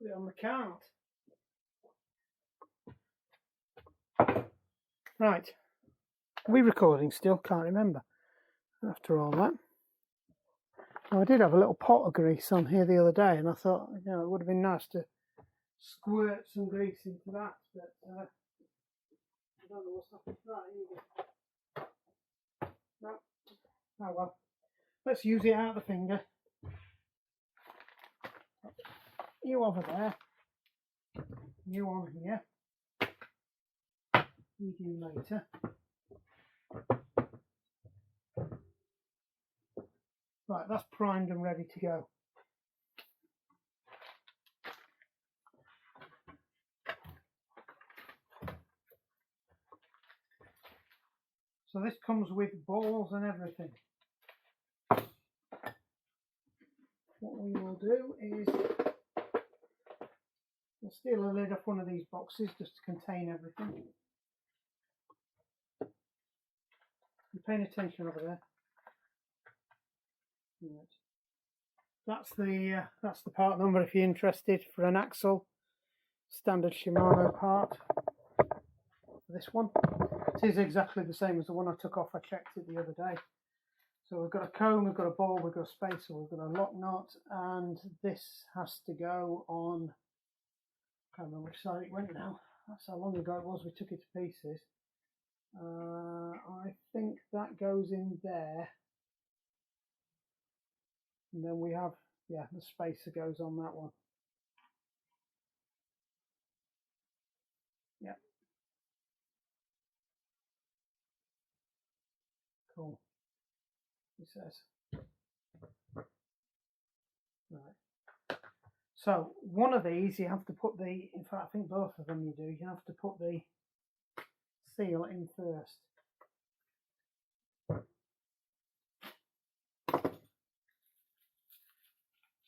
it on the cart. Right. Are we recording still? Can't remember. After all that. Well, I did have a little pot of grease on here the other day, and I thought, you know, it would have been nice to squirt some grease into that, but I don't know what's happened to that either. No. Oh well. Let's use it out of the finger. You over there. You on here. You do later. Right, that's primed and ready to go. So this comes with balls and everything. What we will do is we'll steal a lid off one of these boxes just to contain everything. You're paying attention over there. Right. That's the part number if you're interested for an axle. Standard Shimano part. This one. It is exactly the same as the one I took off. I checked it the other day. So we've got a cone, we've got a ball, we've got a spacer, we've got a lock nut, and this has to go on, I can't remember which side it went now. That's how long ago it was we took it to pieces. I think that goes in there. And then we have, yeah, the spacer goes on that one. Yeah. Cool. He says. Right. So one of these you have to put the, in fact I think both of them you do, you have to put the seal in first.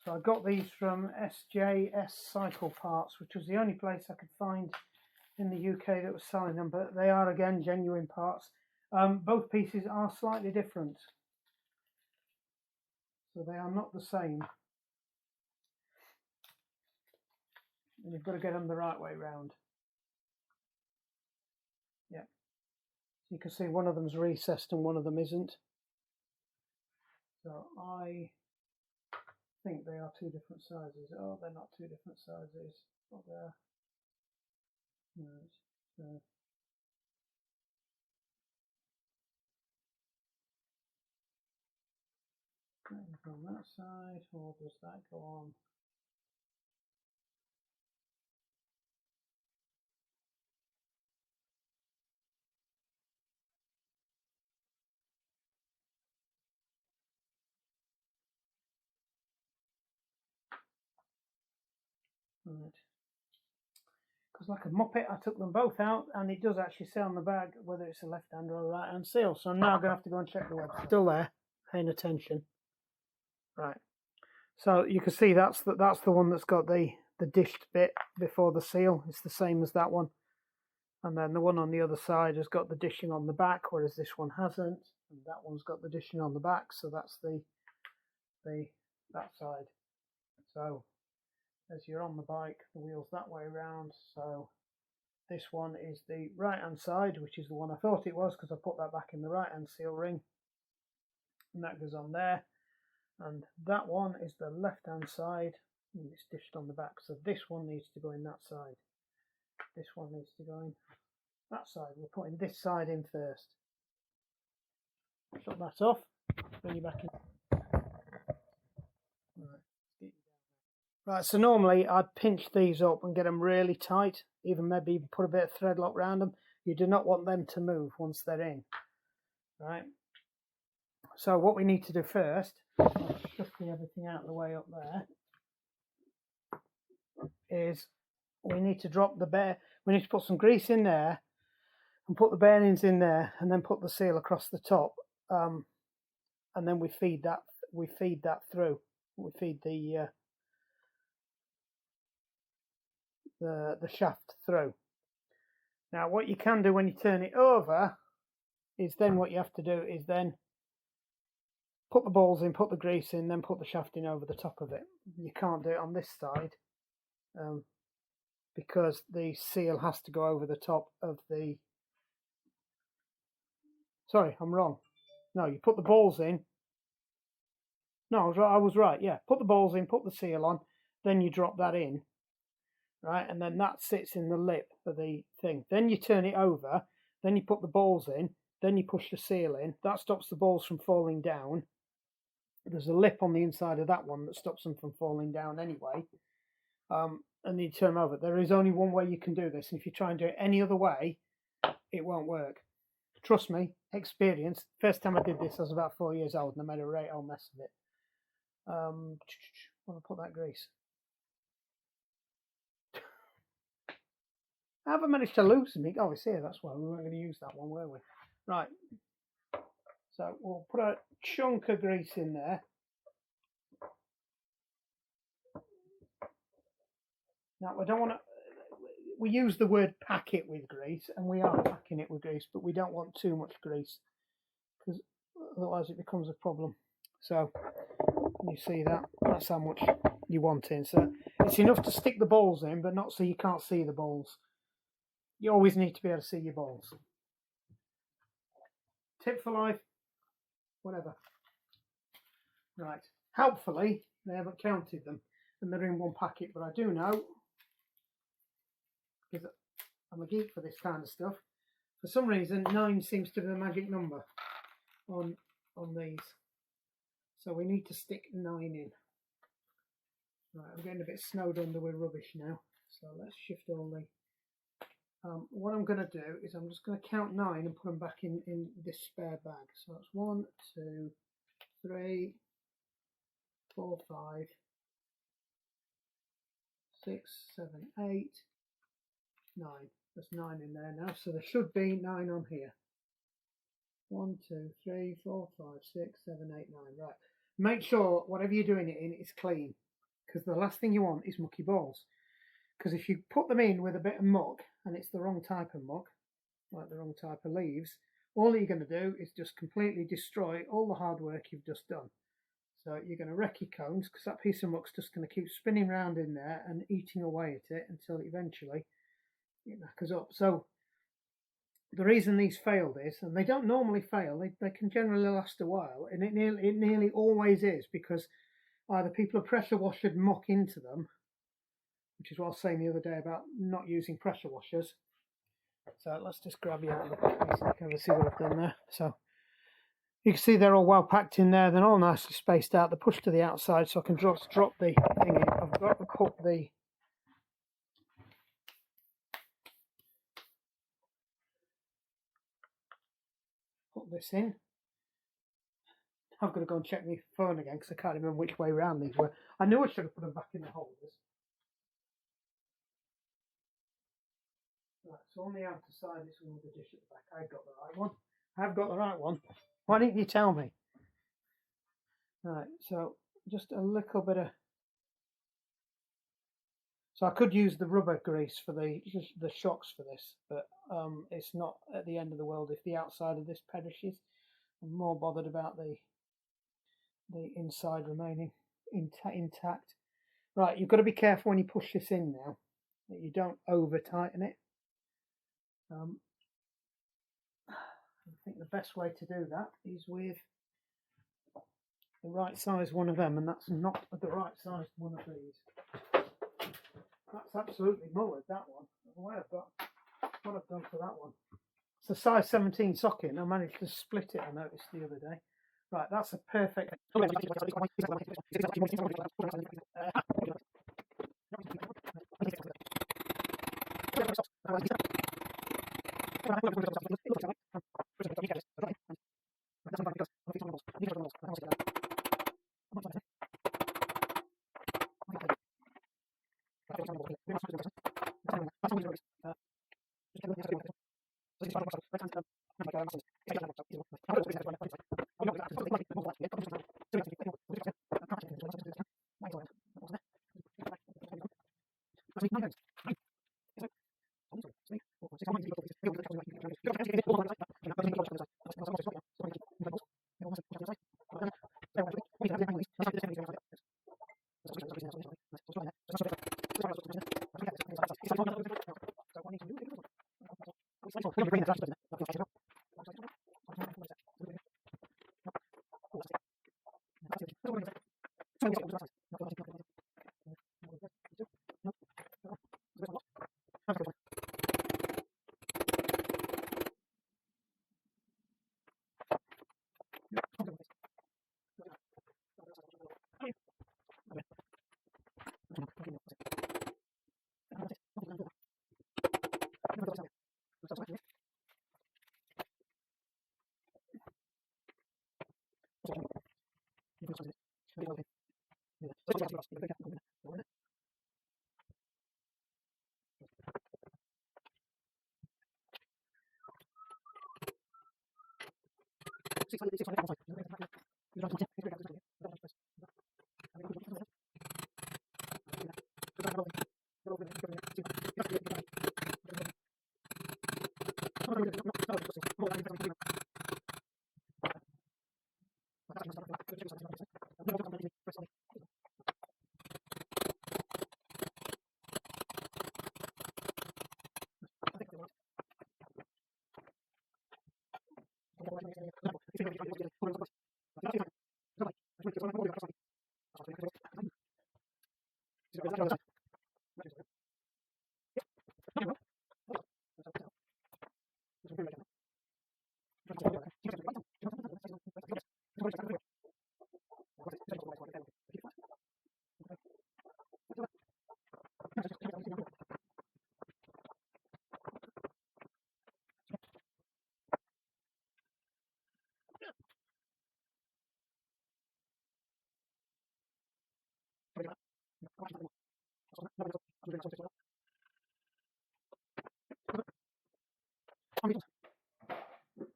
So I got these from SJS Cycle Parts, which was the only place I could find in the UK that was selling them, but they are again genuine parts. Both pieces are slightly different, so they are not the same. And you've got to get them the right way round. Yeah. So you can see one of them's recessed and one of them isn't. So I think they are two different sizes. Oh, they're not two different sizes. Oh, they're... Right. So on that side, or does that go on? Right. Because like a muppet, I took them both out, and it does actually say on the bag whether it's a left hand or a right hand seal. So I'm now going to have to go and check the website. Still there, paying attention. Right. So you can see that's the one that's got the dished bit before the seal. It's the same as that one. And then the one on the other side has got the dishing on the back, whereas this one hasn't. And that one's got the dishing on the back, so that's that side. So as you're on the bike, the wheel's that way around. So this one is the right hand side, which is the one I thought it was because I put that back in the right hand seal ring. And that goes on there. And that one is the left hand side, and it's dished on the back. So this one needs to go in that side. This one needs to go in that side. We're putting this side in first. Shut that off. Bring you back in. Right, so normally I'd pinch these up and get them really tight, even maybe even put a bit of thread lock around them. You do not want them to move once they're in. Right. So what we need to do first, I'll just clear everything out of the way up there, is we need to drop we need to put some grease in there and put the bearings in there and then put the seal across the top. And then we feed that through. We feed the shaft through. Now what you can do when you turn it over is then what you have to do is then put the balls in, put the grease in, then put the shaft in over the top of it. You can't do it on this side because the seal has to go over the top of the... Sorry, I'm wrong. No, you put the balls in. No, I was right, yeah. Put the balls in, put the seal on, then you drop that in, right? And then that sits in the lip of the thing. Then you turn it over, then you put the balls in, then you push the seal in. That stops the balls from falling down. There's a lip on the inside of that one that stops them from falling down anyway. And you turn them over. There is only one way you can do this. And if you try and do it any other way, it won't work. Trust me, experience. First time I did this, I was about 4 years old and I made a right old mess of it. I want to put that grease. I haven't managed to loosen it. Oh, it's here. That's why we weren't going to use that one, were we? Right. So we'll put a chunk of grease in there. Now we don't want to. We use the word pack it with grease, and we are packing it with grease, but we don't want too much grease because otherwise it becomes a problem. So you see that? That's how much you want in. So it's enough to stick the balls in, but not so you can't see the balls. You always need to be able to see your balls. Tip for life, whatever. Right. Helpfully, they haven't counted them, and they're in one packet, but I do know, because I'm a geek for this kind of stuff, for some reason 9 seems to be the magic number on these. So we need to stick 9 in. Right, I'm getting a bit snowed under with rubbish now, so let's shift all the... what I'm going to do is I'm just going to count 9 and put them back in this spare bag. So that's 1, 2, 3, 4, 5, 6, 7, 8, 9. There's 9 in there now, so there should be 9 on here. 1, 2, 3, 4, 5, 6, 7, 8, 9. Right. Make sure whatever you're doing it in is clean, because the last thing you want is mucky balls. Because if you put them in with a bit of muck and it's the wrong type of muck, like the wrong type of leaves, all you're going to do is just completely destroy all the hard work you've just done. So you're going to wreck your cones because that piece of muck's just going to keep spinning around in there and eating away at it until eventually it knackers up. So the reason these failed is, and they don't normally fail, they can generally last a while, and it nearly always is because either people have pressure washed muck into them, which is what I was saying the other day about not using pressure washers. So let's just grab you out of the case so you can see what I've done there. So you can see they're all well packed in there. They're all nicely spaced out. They're pushed to the outside so I can drop the thing in. I've got to put this in. I've got to go and check my phone again because I can't remember which way around these were. I knew I should have put them back in the holders. Right, so on the outer side, it's another dish at the back. I've got the right one. I've got the right one. Why didn't you tell me? Right, so just a little bit of... So I could use the rubber grease for the shocks for this, but it's not at the end of the world if the outside of this perishes. I'm more bothered about the inside remaining intact. Right, you've got to be careful when you push this in now that you don't over tighten it. I think the best way to do that is with the right size one of them, and that's not the right size one of these. That's absolutely mullered, that one. What I've done for that one. It's a size 17 socket, and I managed to split it, I noticed the other day. Right, that's a perfect...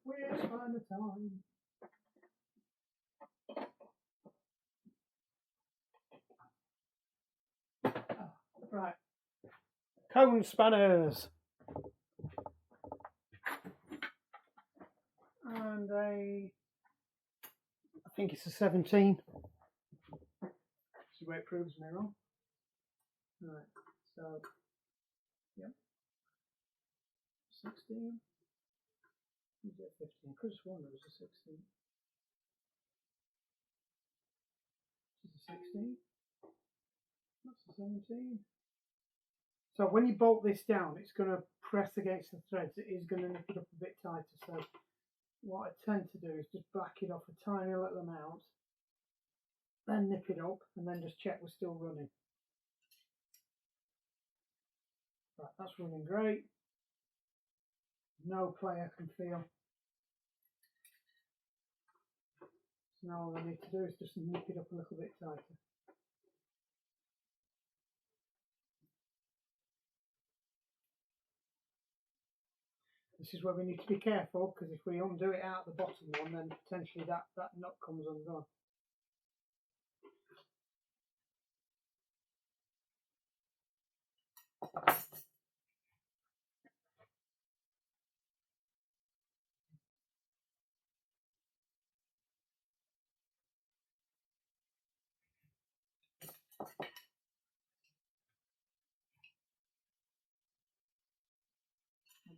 Where's the time? Right, cone spanners, and I think it's a 17. This is where it proves me wrong. Right, so yep, 16. Is it 15? I could have sworn it was a 16. This is a 16. That's a 17. So when you bolt this down, it's going to press against the threads. It is going to nip it up a bit tighter. So what I tend to do is just back it off a tiny little amount, then nip it up, and then just check we're still running. Right, that's running great. No play I can feel. So now all I need to do is just nip it up a little bit tighter. This is where we need to be careful, because if we undo it out the bottom one, then potentially that nut comes undone.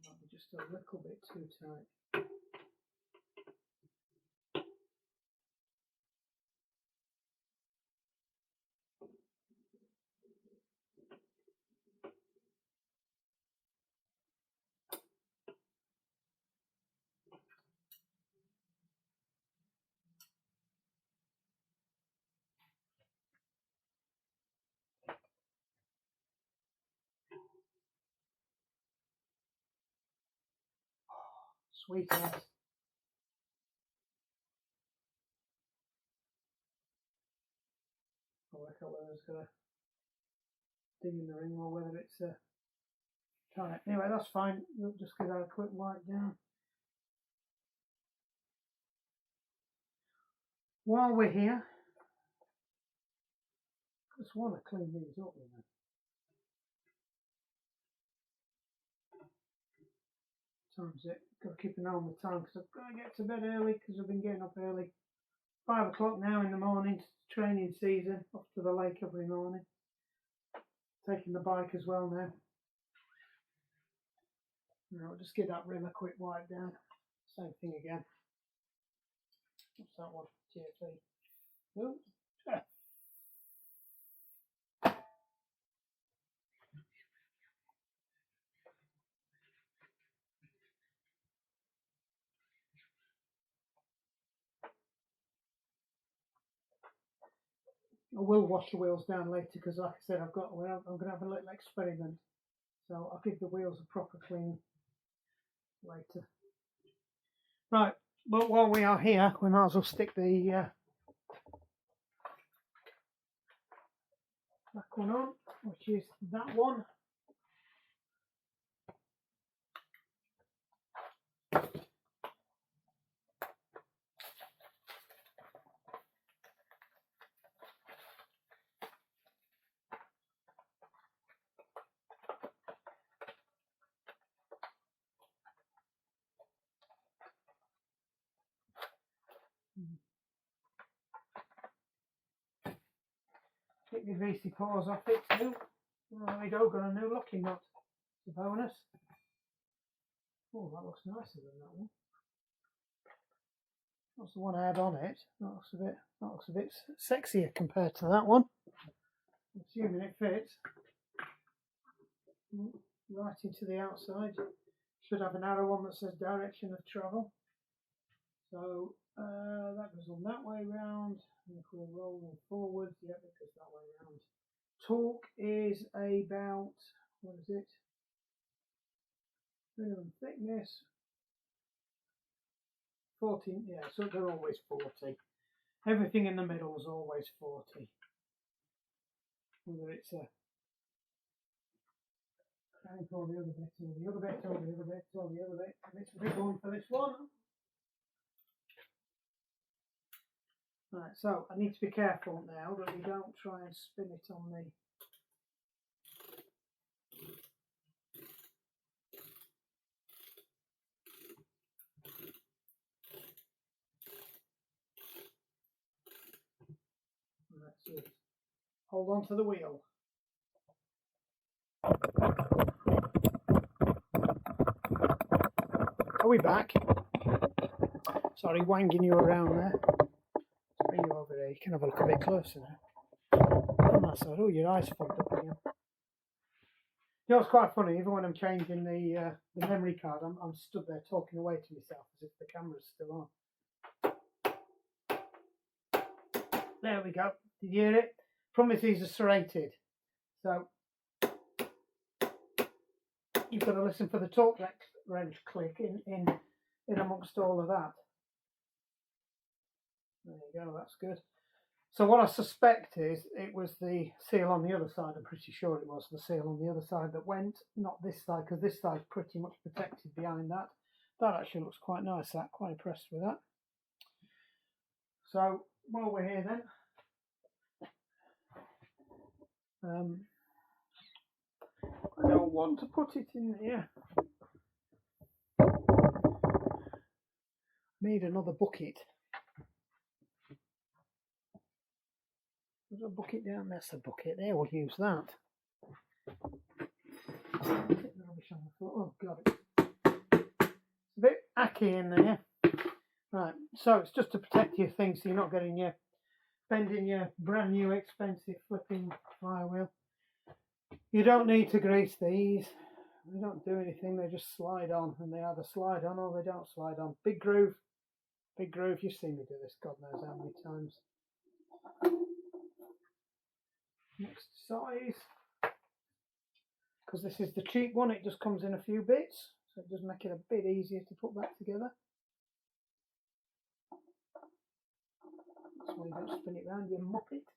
That might be just a little bit too tight. Sweetheart. I'll work out whether it's got a ding in the ring or whether it's tight. Anyway, that's fine. We'll just give that a quick wipe down. While we're here, I just want to clean these up, you know. time's it? Got to keep an eye on the time because I've got to get to bed early because I've been getting up early. 5 o'clock now in the morning, training season, off to the lake every morning. Taking the bike as well now. I'll just give that rim a quick wipe down. Same thing again. What's that one? TFE. Oh. I will wash the wheels down later because, like I said, I'm going to have a little experiment. So I'll give the wheels a proper clean later. Right, but while we are here, we might as well stick the back one on, which is that one. Take the VC paws off it too. There we go, got a new locking nut. It's a bonus. Oh, that looks nicer than that one. That's the one I had on it. That looks a bit sexier compared to that one. Assuming it fits. Right into the outside. Should have an arrow on that says direction of travel. So that goes on that way round. And if we're rolling forwards, yep, it goes that way round. Torque is about, what is it? Minimum thickness. 14, yeah, so they're always 40. Everything in the middle is always 40. Whether it's a or the other bit, or the other bit, or the other bit, or the other bit. And it's a big one for this one. Right, so I need to be careful now that we don't try and spin it on the That's it. Hold on to the wheel. Are we back? Sorry, wanging you around there. Bring you over there. You can have a look a bit closer now. On that side. Oh, your eyes fogged up again. You know, it's quite funny. Even when I'm changing the memory card, I'm stood there talking away to myself as if the camera's still on. There we go. Did you hear it? Promise these are serrated. So you've got to listen for the torque wrench click in amongst all of that. There you go, that's good. So what I suspect is it was the seal on the other side. I'm pretty sure it was the seal on the other side that went, not this side, because this side's pretty much protected behind that. That actually looks quite nice, that. Quite impressed with that. So while we're here then, I don't want to put it in here. Need another bucket. There's a bucket down there. That's a bucket there. We'll use that. Oh god, it's a bit acky in there. Right, so it's just to protect your thing, so you're not getting your bending your brand new expensive flipping flywheel. You don't need to grease these. They don't do anything. They just slide on, and they either slide on or they don't slide on. Big groove. Big groove. You've seen me do this God knows how many times. Next size, because this is the cheap one, it just comes in a few bits, so it does make it a bit easier to put back together. So you don't spin it round, you mop it.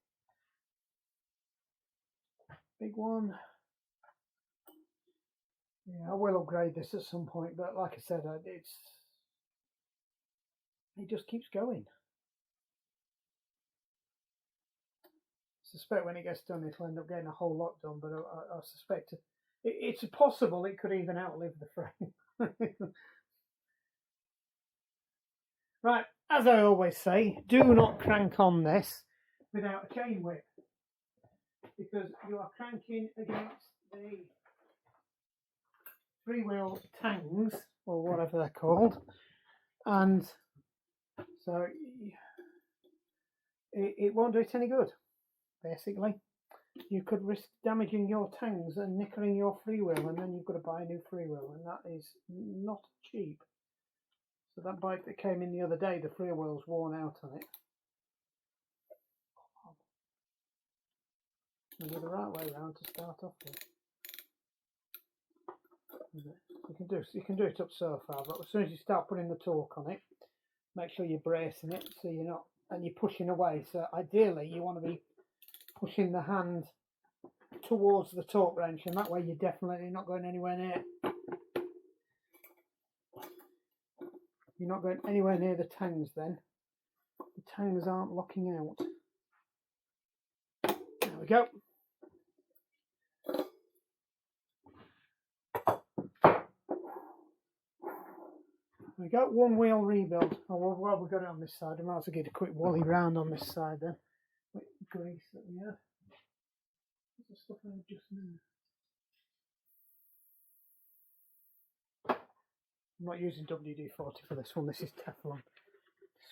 Big one. Yeah, I will upgrade this at some point, but like I said, it just keeps going. I suspect when it gets done, it'll end up getting a whole lot done, but I suspect it's possible it could even outlive the frame. as I always say, do not crank on this without a chain whip, because you are cranking against the freewheel tangs, or whatever they're called, and so it won't do it any good, basically. You could risk damaging your tangs and nickering your freewheel, and then you've got to buy a new freewheel, and that is not cheap. So that bike that came in the other day, the freewheel's worn out on it. And do the right way around to start off with. You can do it up so far, but as soon as you start putting the torque on it, make sure you're bracing it so you're not, and you're pushing away. So ideally you want to be pushing the hand towards the torque wrench, and that way you're definitely not going anywhere near. You're not going anywhere near the tangs then. The tangs aren't locking out. There we go. We got one wheel rebuild. Oh, well, while we've got it on this side, I might as well get a quick wally round on this side then. With grease that we have. What's the stuff I had just now? I'm not using WD-40 for this one. This is Teflon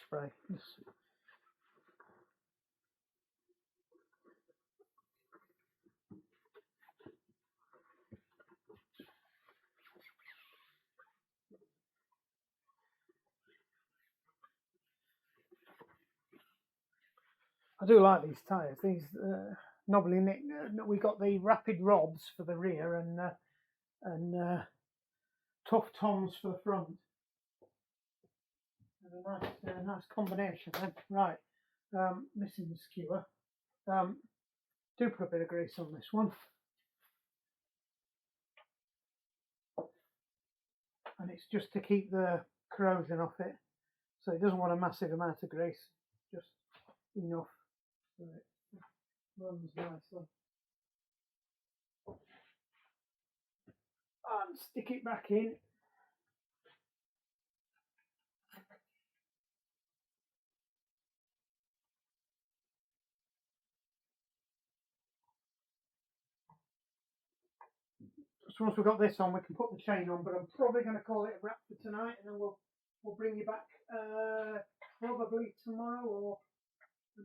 spray. I do like these tyres. These knobbly nick. We got the rapid Robs for the rear and tough Toms for the front. A nice combination then. Right, missing the skewer. Do put a bit of grease on this one, and it's just to keep the corrosion off it. So it doesn't want a massive amount of grease, just enough so it runs nicely. And stick it back in. So once we've got this on, we can put the chain on, but I'm probably going to call it a wrap for tonight, and then we'll bring you back probably tomorrow or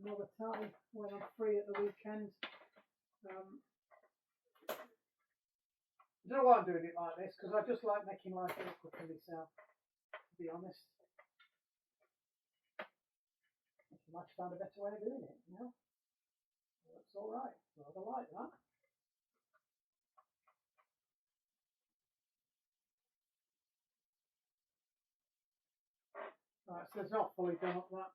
another time when I'm free at the weekend. I don't know why I'm doing it like this, because I just like making life difficult for myself, to be honest. I might find a better way of doing it, you know? That's alright, rather like that. Right, so it's not fully done up that.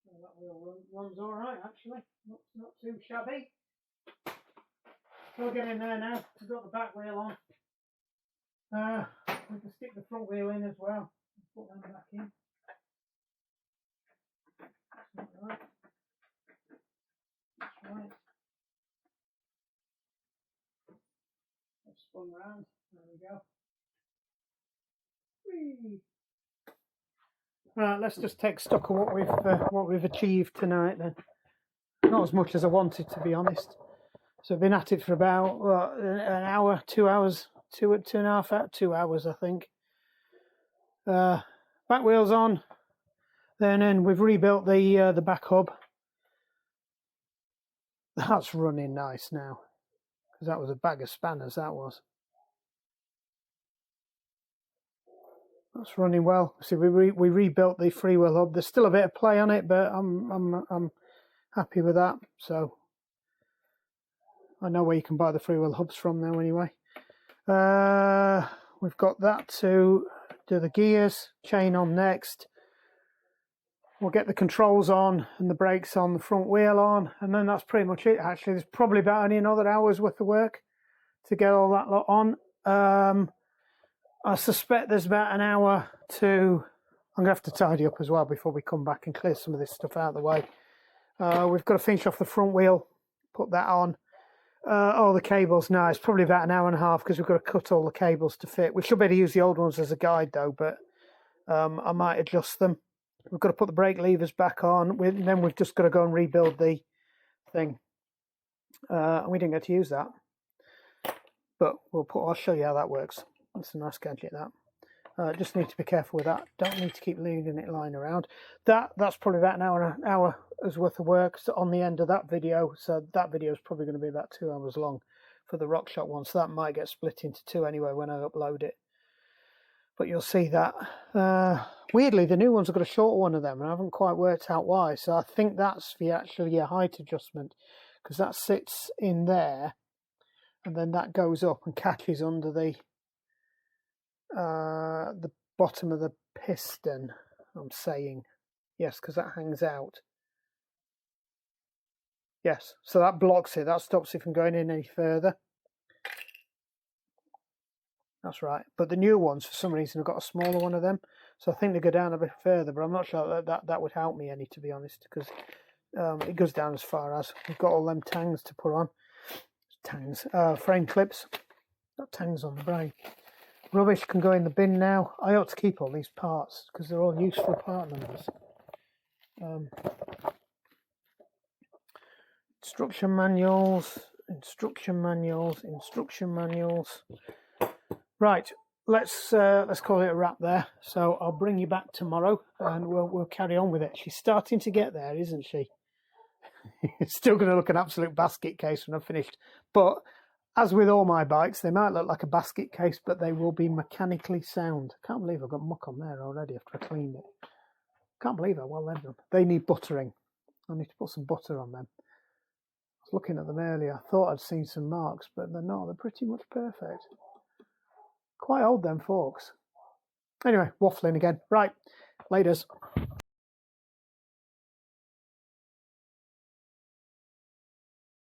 So that wheel runs alright actually, not too shabby. We'll get in there now. We've got the back wheel on. We can stick the front wheel in as well. Put them back in. That's right. That's right. Let's spun round. There we go. Whee! Right, let's just take stock of what we've achieved tonight then. Not as much as I wanted, to be honest. So I've been at it for about an hour, 2 hours, 2 hours, I think. Back wheels on. Then we've rebuilt the back hub. That's running nice now, because that was a bag of spanners. That was. That's running well. See, we rebuilt the freewheel hub. There's still a bit of play on it, but I'm happy with that. So I know where you can buy the freewheel hubs from now anyway. We've got that to do the gears, chain on next. We'll get the controls on and the brakes on, the front wheel on, and then that's pretty much it actually. There's probably about only another hour's worth of work to get all that lot on. I suspect there's about an hour to... I'm going to have to tidy up as well before we come back and clear some of this stuff out of the way. We've got to finish off the front wheel, put that on. All the cables now, it's probably about an hour and a half because we've got to cut all the cables to fit. We should be able to use the old ones as a guide though, but I might adjust them. We've got to put the brake levers back on. Then we've just got to go and rebuild the thing. We didn't get to use that, but I'll show you how that works. That's a nice gadget, that. Just need to be careful with that. Don't need to keep leaving it lying around. That's probably about an hour's worth of work on the end of that video. So that video is probably going to be about 2 hours long for the RockShox one. So that might get split into 2 anyway when I upload it. But you'll see that. Weirdly, the new ones have got a shorter one of them, and I haven't quite worked out why. So I think that's actually a height adjustment, because that sits in there, and then that goes up and catches under the bottom of the piston. I'm saying yes, because that hangs out. Yes, so that blocks it. That stops it from going in any further. That's right. But the new ones, for some reason, have got a smaller one of them. So I think they go down a bit further, but I'm not sure that would help me any, to be honest, because it goes down as far as. We've got all them tangs to put on. Frame clips. Got tangs on the brain. Rubbish can go in the bin now. I ought to keep all these parts, because they're all useful part numbers. Instruction manuals. Right, let's call it a wrap there. So I'll bring you back tomorrow, and we'll carry on with it. She's starting to get there, isn't she? It's still going to look an absolute basket case when I've finished. But as with all my bikes, they might look like a basket case, but they will be mechanically sound. I can't believe I've got muck on there already after I cleaned it. Can't believe how well they've done. They need buttering. I need to put some butter on them. I was looking at them earlier. I thought I'd seen some marks, but they're not. They're pretty much perfect. Quite old, them forks. Anyway, waffling again. Right, laters.